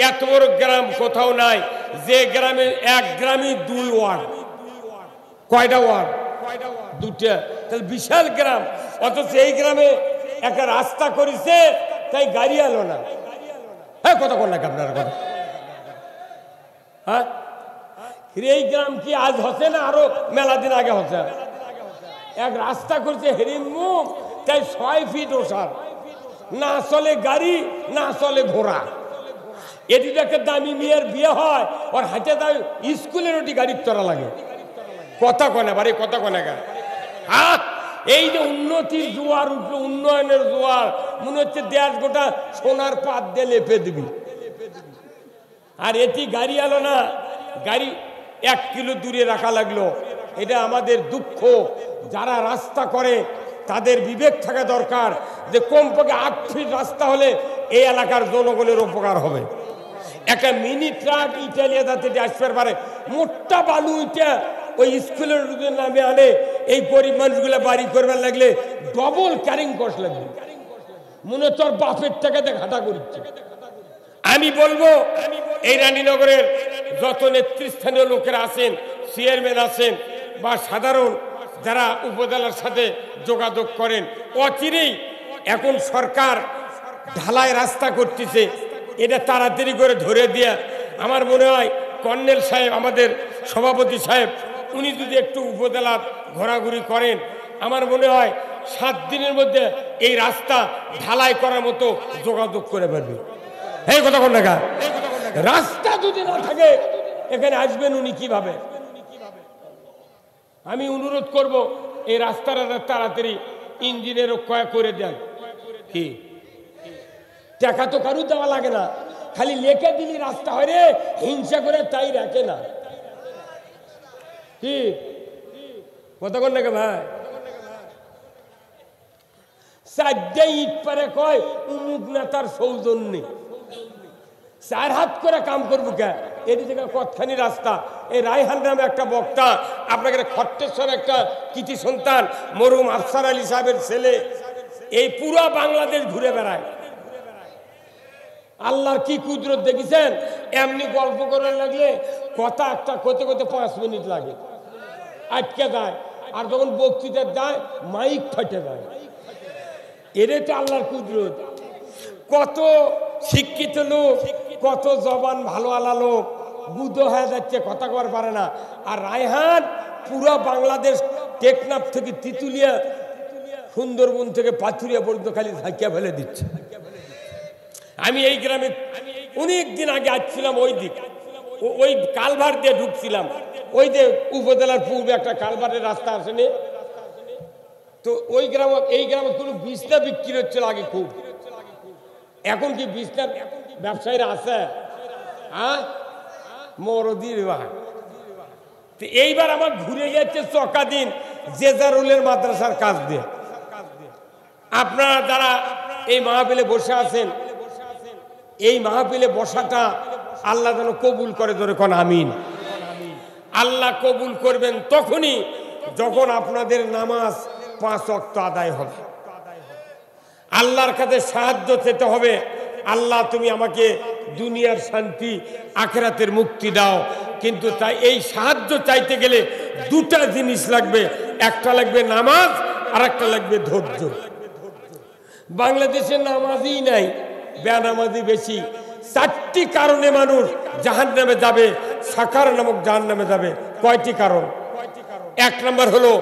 এত বড় গ্রাম কোথাও নাই যে গ্রামে, এক গ্রামে 2 ওয়ার্ড। কয়টা ওয়ার্ড? 2টা। তাহলে বিশাল গ্রাম, অথচ এই গ্রামে একটা রাস্তা করেছে, তাই গাড়ি আলো না। হ্যাঁ, কথা বল না আপনারা কথা। হ্যাঁ, এই গ্রাম কি আজ হচ্ছে না আরো মেলা দিন আগে হচ্ছে? এক রাস্তা করেছে হেরিমুখ, তাই 6 ফিট ওসার, না চলে গাড়ি, না চলে ঘোড়া। এটি একটা দামি মেয়ের বিয়ে হয়, ওর হাতে তাই স্কুলের ওটি গাড়ির চড়া লাগে। কথা কনে বাড়ি, কথা কনে গা। হ্যাঁ, এই যে উন্নতির জোয়ার উঠলো, উন্নয়নের জোয়ার, মনে হচ্ছে দেশ গোটা সোনার পাত দিয়ে লেপে দিবি। আর এটি গাড়ি এলো না, গাড়ি 1 কিলো দূরে রাখা লাগলো। এটা আমাদের দুঃখ। যারা রাস্তা করে তাদের বিবেক থাকা দরকার যে কমপক্ষে 8 ফিট রাস্তা হলে এই এলাকার জনগণের উপকার হবে। একটা মিনি ট্রাক ইটালিয়া যাতে আসতে পারে, মোটা বালু ইটা ওই স্কুলের নামে আনে, এই গরিব মানুষগুলো বাড়ি করবার লাগলে ডবল ক্যারিং কস্ট লাগবে। মনে তোর বাপের টাকাতে ঘাটা করছে। আমি বলবো, এই রানীনগরের যত নেতৃস্থানীয় লোকেরা আছেন, চেয়ারম্যান আছেন বা সাধারণ যারা উপজেলার সাথে যোগাযোগ করেন, অচিরেই এখন সরকার ঢালাই রাস্তা করতেছে, এটা তাড়াতাড়ি করে ধরে দিয়া, আমার মনে হয় কর্নেল সাহেব, আমাদের সভাপতি সাহেব, উনি যদি একটু উপজেলা ঘোরাঘুরি করেন, আমার মনে হয় 7 দিনের মধ্যে এই রাস্তা ঢালাই করার মতো যোগাযোগ করে পারবে। এই কথা কোন না, রাস্তা যদি না থাকে এখানে আসবেন উনি কিভাবে? আমি অনুরোধ করব এই রাস্তাটা তাড়াতাড়ি ইঞ্জিনের ক্ষয় করে দেন। কি টাকা তো কারু দেওয়া লাগে না, খালি লেখে দিলি রাস্তা হয় রে, হিংসা করে তাই রাখে না। কি কথা কোন নাকি ভাই? 4টে ইট পারে কয় উমুক নেতার সৌজন্যে, 4 হাত করে কাম করবো কে? এটি থেকে কতখানি রাস্তা। এই রায়হান নামে একটা বক্তা, আপনাকে খট্টেশ্বর একটা কৃতি সন্তান, মরহুম আফসার আলী সাহেবের ছেলে, এই পুরা বাংলাদেশ ঘুরে বেড়ায়। আল্লাহর কি কুদরত দেখেছেন? এমনি গল্প করে লাগলে কথা একটা করতে করতে 5 মিনিট লাগে, আটকে যায়। আর যখন বক্তৃতা দেয় মাইক ফাটে যায়। এটাই তো আল্লাহর কুদরত। কত শিক্ষিত লোক, কত জবান ভালো আলা লোক বুদ্ধ হয়ে যাচ্ছে, কথা কবার পারে না। আর রায়হান পুরো বাংলাদেশ টেকনাফ থেকে তিতুলিয়া, সুন্দরবন থেকে পাথুরিয়া পর্যন্ত খালি ঝাঁকিয়া ফেলে দিচ্ছে। আমি এই গ্রামে অনেক দিন আগে আসছিলাম, ওই দিক ওই কালভার দিয়ে ঢুকছিলাম, ওই যে উপজেলার পূর্বে একটা কালভারের রাস্তা আসেনি, তো ওই গ্রামে, এই গ্রামে কোনো বিছনা বিক্রি হচ্ছিল আগে খুব। এখন কি বিছনার ব্যবসায়ীরা আছে? হ্যাঁ, মরদির ভাই। এইবার আমার ঘুরে যাচ্ছে চকাদিন জেজারুলের মাদ্রাসার কাজ দিয়ে। আপনারা যারা এই মাহফিলে বসে আছেন, এই মাহফিলে বসাটা আল্লাহ যেন কবুল করে, ধরে কোন আমিন। আল্লাহ কবুল করবেন তখনই যখন আপনাদের নামাজ 5 ওয়াক্ত আদায় হবে। আল্লাহর কাছে সাহায্য চেতে হবে, আল্লাহ তুমি আমাকে দুনিয়ার শান্তি আখিরাতের মুক্তি দাও। কিন্তু তাই এই সাহায্য চাইতে গেলে দুটা জিনিস লাগবে, একটা লাগবে নামাজ আর একটা লাগবে ধৈর্য। বাংলাদেশে নামাজই নাই, বেনামাজি বেশি। 4টি কারণে মানুষ জাহান্নামে যাবে, সাকার নামক জাহান্নামে যাবে। কয়টি কারণ? 1 নম্বর হলো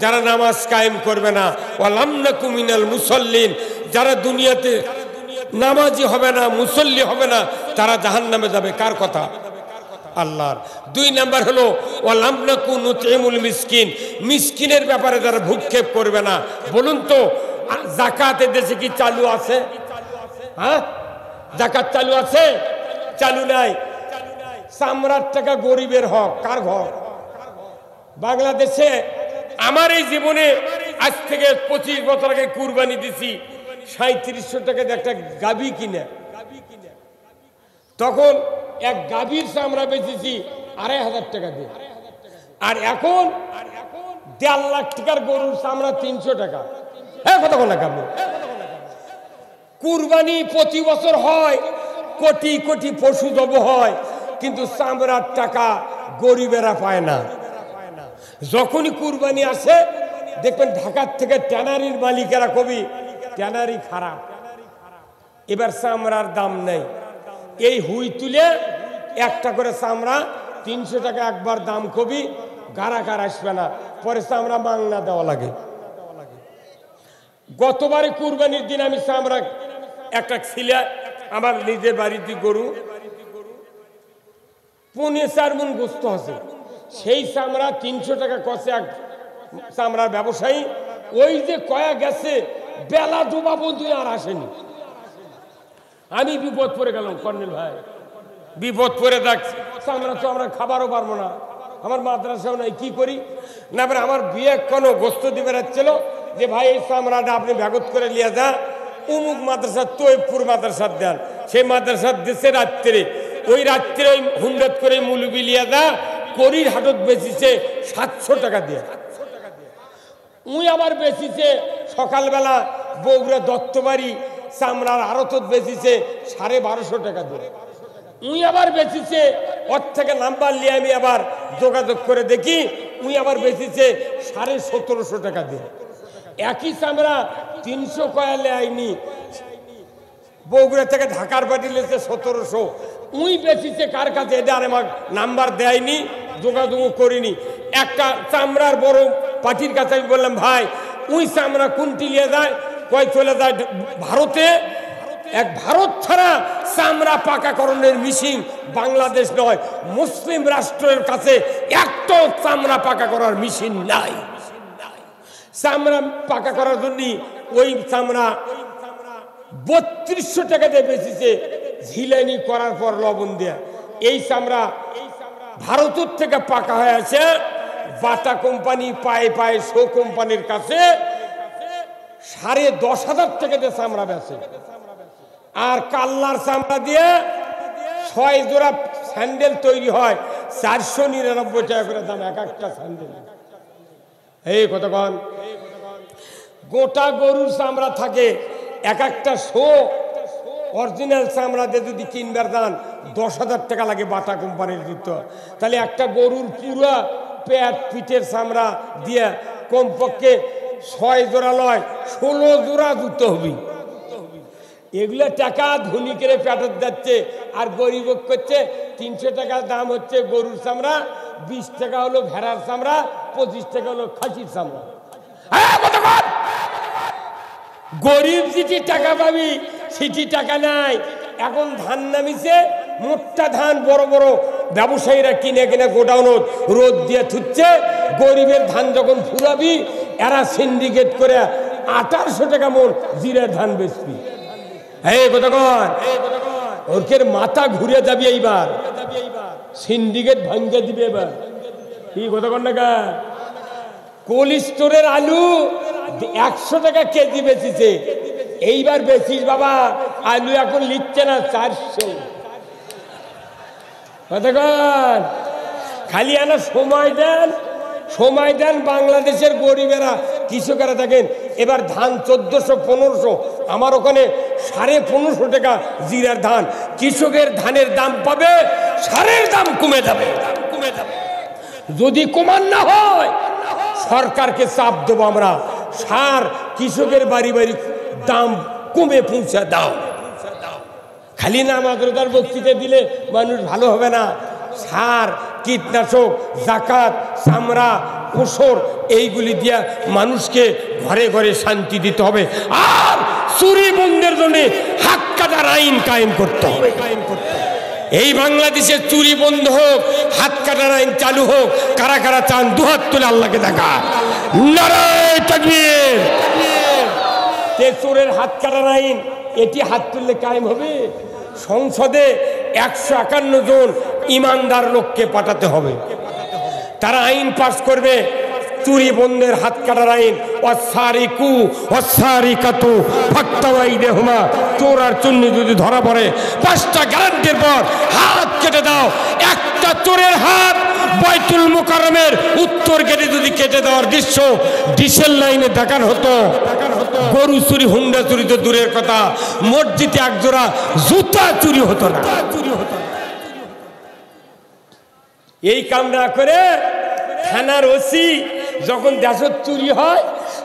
যারা নামাজ কায়েম করবে না, ওয়ালাম নাকু মিনাল মুসাল্লিন, যারা দুনিয়াতে নামাজি হবে না, মুসল্লি হবে না, তারা জাহান্নামে যাবে। কার কথা? আল্লাহর। 2 নম্বর হলো ওয়ালাম নাকু নুতইমুল মিসকিন, মিসকিনের ব্যাপারে যারা ভূক্ষেপ করবে না। বলুন তো যাকাতের দেশে কি চালু আছে? হ্যাঁ, যাকাত চালু আছে? চালু নাই। চামড়ার টাকা গরিবের হক। কার হক? বাংলাদেশে আমার এই জীবনে আজ থেকে 25 বছর আগে কুরবানি দিছি 3700 টাকা দিয়ে একটা গাভী কিনে। তখন এক গাভীর চামড়া বেচেছি 2500 টাকা দিয়ে। আর এখন 1.5 লাখ টাকার গরুর চামড়া 300 টাকা। হ্যাঁ, কথা বলা কামে। কুরবানি প্রতি বছর হয়, কোটি কোটি পশু জব হয়, কিন্তু চামড়ার টাকা গরিবেরা পায় না। যখনই কুরবানি আসে দেখবেন ঢাকার থেকে ট্যানারির মালিকেরা কবি ট্যানারি খারাপ, এবার চামড়ার দাম নেই। এই হুই তুলে একটা করে চামড়া 300 টাকা একবার দাম কবি, গারাকার আসবে না, পরে চামড়া মাংনা দেওয়া লাগে। গতবারে কুরবানির দিন আমি চামড়া একটা ছিলা, আমার নিজের বাড়িতে গরু 4.5 মণ গোস্ত আছে, সেই চামড়া 300 টাকা কষে এক চামড়ার ব্যবসায়ী। ওই যে কয়া গেছে বেলা ডোবা বন্ধু আর আসেনি। আমি বিপদ পড়ে গেলাম কর্নেল ভাই, বিপদ পড়ে দেখ চামড়া তো আমরা খাবারও পারবো না, আমার মাদ্রাসাও নাই, কি করি না। আমার বিয়ে কোনো গোস্ত দিবে রাখছিল যে ভাই এই চামড়াটা আপনি ব্যাগত করে নিয়ে যা, অমুক মাদ্রাসা তৈবপুর মাদ্রাসার দেন। সেই মাদ্রাসার দেশে রাত্রে, ওই রাত্রে ওই হুন্ডত করে মুলবি লিয়া যা, করির হাটত বেচিছে 700 টাকা দিয়ে। উই আবার বেচিছে সকালবেলা বগুড়া দত্তবাড়ি চামড়ার আড়তত বেচিছে 1250 টাকা দিয়ে। উই আবার বেচিছে, ওর থেকে নাম্বার নিয়ে আমি আবার যোগাযোগ করে দেখি, উই আবার বেচিছে 1750 টাকা দিয়ে। একই চামড়া 300 কয়ালে আইনি, বগুড়া থেকে ঢাকার পাটি লেছে 1700। উই বেচিছে কার কাছে এটা আর আমার নাম্বার দেয়নি, যোগাযোগ করিনি। একটা চামড়ার বড় পাটির কাছে আমি বললাম ভাই উই চামড়া কোনটি নিয়ে যায়? কয় চলে যায় ভারতে। এক ভারত ছাড়া চামড়া পাকাকরণের মেশিন বাংলাদেশ নয়, মুসলিম রাষ্ট্রের কাছে একটা চামড়া পাকা করার মেশিন নাই। চামড়া পাকা করার জন্য ওই চামড়া 3200 টাকা দিয়ে বেঁচেছে, ঝিলানি করার পর লবণ দেয়া। এই চামড়া ভারতের থেকে পাকা হয়ে আছে, বাটা কোম্পানি পায়ে পায়ে শো কোম্পানির কাছে 10,500 টাকা দিয়ে চামড়া বেচে। আর কাল্লার চামড়া দিয়ে 6 জোড়া স্যান্ডেল তৈরি হয়, 499 টাকা করে দাম এক একটা স্যান্ডেল। এই কতক্ষণ গোটা গরুর চামড়া থাকে, এক একটা শো অরিজিনাল চামড়া দিয়ে যদি কিনবার দান 10,000 টাকা লাগে বাটা কোম্পানির জুতো। তাহলে একটা গরুর পুরা পেট পিঠের চামড়া দিয়ে কমপক্ষে 6 জোড়া লয় 16 জোড়া জুতো হবে। এগুলো টাকা ধনীকের পেটত যাচ্ছে, আর গরিব করছে 300 টাকার দাম হচ্ছে গরুর চামড়া, 20 টাকা হলো ভেড়ার চামড়া, 25 টাকা হলো খাসির চামড়া। গরিব যেটি টাকা পাবি সেটি টাকা নাই। এখন ধান নামিছে, মোটা ধান বড় বড় ব্যবসায়ীরা কিনে কিনে গোডাউনত রোদ দিয়ে থুচ্ছে। গরিবের ধান যখন ফুরাবি এরা সিন্ডিকেট করে 1800 টাকা মন জিরার ধান বেচবি। এই কথা কন, ওর মাথা ঘুরে যাবি এইবার, সিন্ডিকেট ভাঙ্গে দিবে এবার। কি কথা কন না, কোল্ড স্টোরের আলু 100 টাকা কেজি বেচিছে, এইবার বেচিস বাবা আলু এখন লিখছে না 400। কথা কন, খালি আনা সময় দেন, সময় দেন। বাংলাদেশের গরিবেরা কৃষকেরা থাকেন, এবার ধান 1400-1500, আমার ওখানে 1550 টাকা জিরার ধান। কৃষকের ধানের দাম পাবে, সারের দাম কমে যাবে। যদি কমান না হয় সরকারকে চাপ দেবো আমরা, সার কৃষকের বাড়ি বাড়ি দাম কমে পৌঁছে দাও। খালি না মাদ্রাসার বক্তৃতা দিলে মানুষ ভালো হবে না। সার, কীটনাশক, জাকাত, চামড়া, ওষুধ এইগুলি দিয়া মানুষকে ঘরে ঘরে শান্তি দিতে হবে। আর চুরি বন্ধের জন্য হাত কাটার আইন কায়েম করতে হবে। এই বাংলাদেশে চুরি বন্ধ হোক, হাত কাটার আইন চালু হোক। কারা কারা চান দুহাত তুলে আল্লাহকে দেখা, নারায়ে তাকবীর। চোরের হাত কাটার আইন এটি হাত তুললে কায়েম হবে। সংসদে 151 জন ইমানদার লোককে পাঠাতে হবে, তারা আইন পাস করবে চুরি বন্ধের হাত কাটার আইন। ওয়াসারিকু ওয়াসারিকাতু ফাক্তাওয়াইদেহুমা, চোর আর চুন্নি যদি ধরা পড়ে 5টা গ্যারান্টির পর হাত কেটে দাও। একটা চোরের হাত বাইতুল মুকাররমের উত্তর গেটে যদি কেটে দেওয়ার দৃশ্য ডিসেল লাইনে দেখানো হতো, গরু চুরি, হুন্ডা চুরি তো দূরের কথা, মসজিদে একজোড়া জুতা চুরি হতো না। এই কাম না করে থানার ওসি যখন দেশত চুরি হয়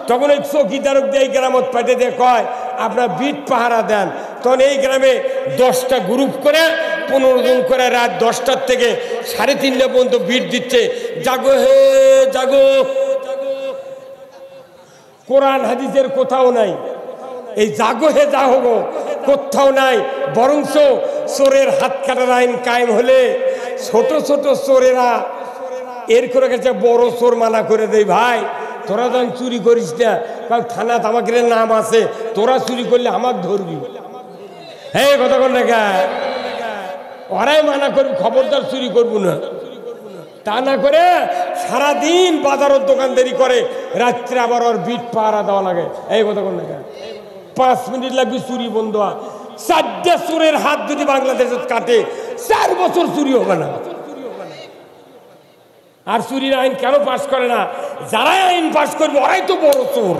তখন ওই চৌকিদারক দিয়ে গ্রামত পাঠিয়ে দিয়ে কয় আপনার বিট পাহারা দেন। তখন এই গ্রামে 10টা গ্রুপ করে 15 জন করে রাত 10টার থেকে 3:30 পর্যন্ত বিট দিচ্ছে, জাগো হে জাগো। কোরআন হাদিসের কোথাও নাই এই জাগো হে জাগো, কোথাও নাই। বরঞ্চ চোরের হাত কাটার আইন কায়েম হলে ছোট ছোট চোরেরা এর করে গেছে বড় চোর মানা করে দেয়, ভাই তোরা যখন চুরি করিস না, কারণ থানা আমাকে নাম আছে, তোরা চুরি করলে আমাকে ধরবি। হ্যাঁ কথা বল না, ওরাই মানা করবি খবরদার চুরি করবো না। তা না করে সারাদিন বাজারের দোকানদারি করে, রাত্রে আবার ওর বিট পাহারা দেওয়া লাগে। এই কথা বল না, 5 মিনিট লাগবে চুরি বন্ধ। 4টা চোরের হাত যদি বাংলাদেশে কাটে 4 বছর চুরি হবে না। আর চুরির আইন কেন পাশ করে না? যারাই আইন পাশ করবে ওরাই তো বড় চোর।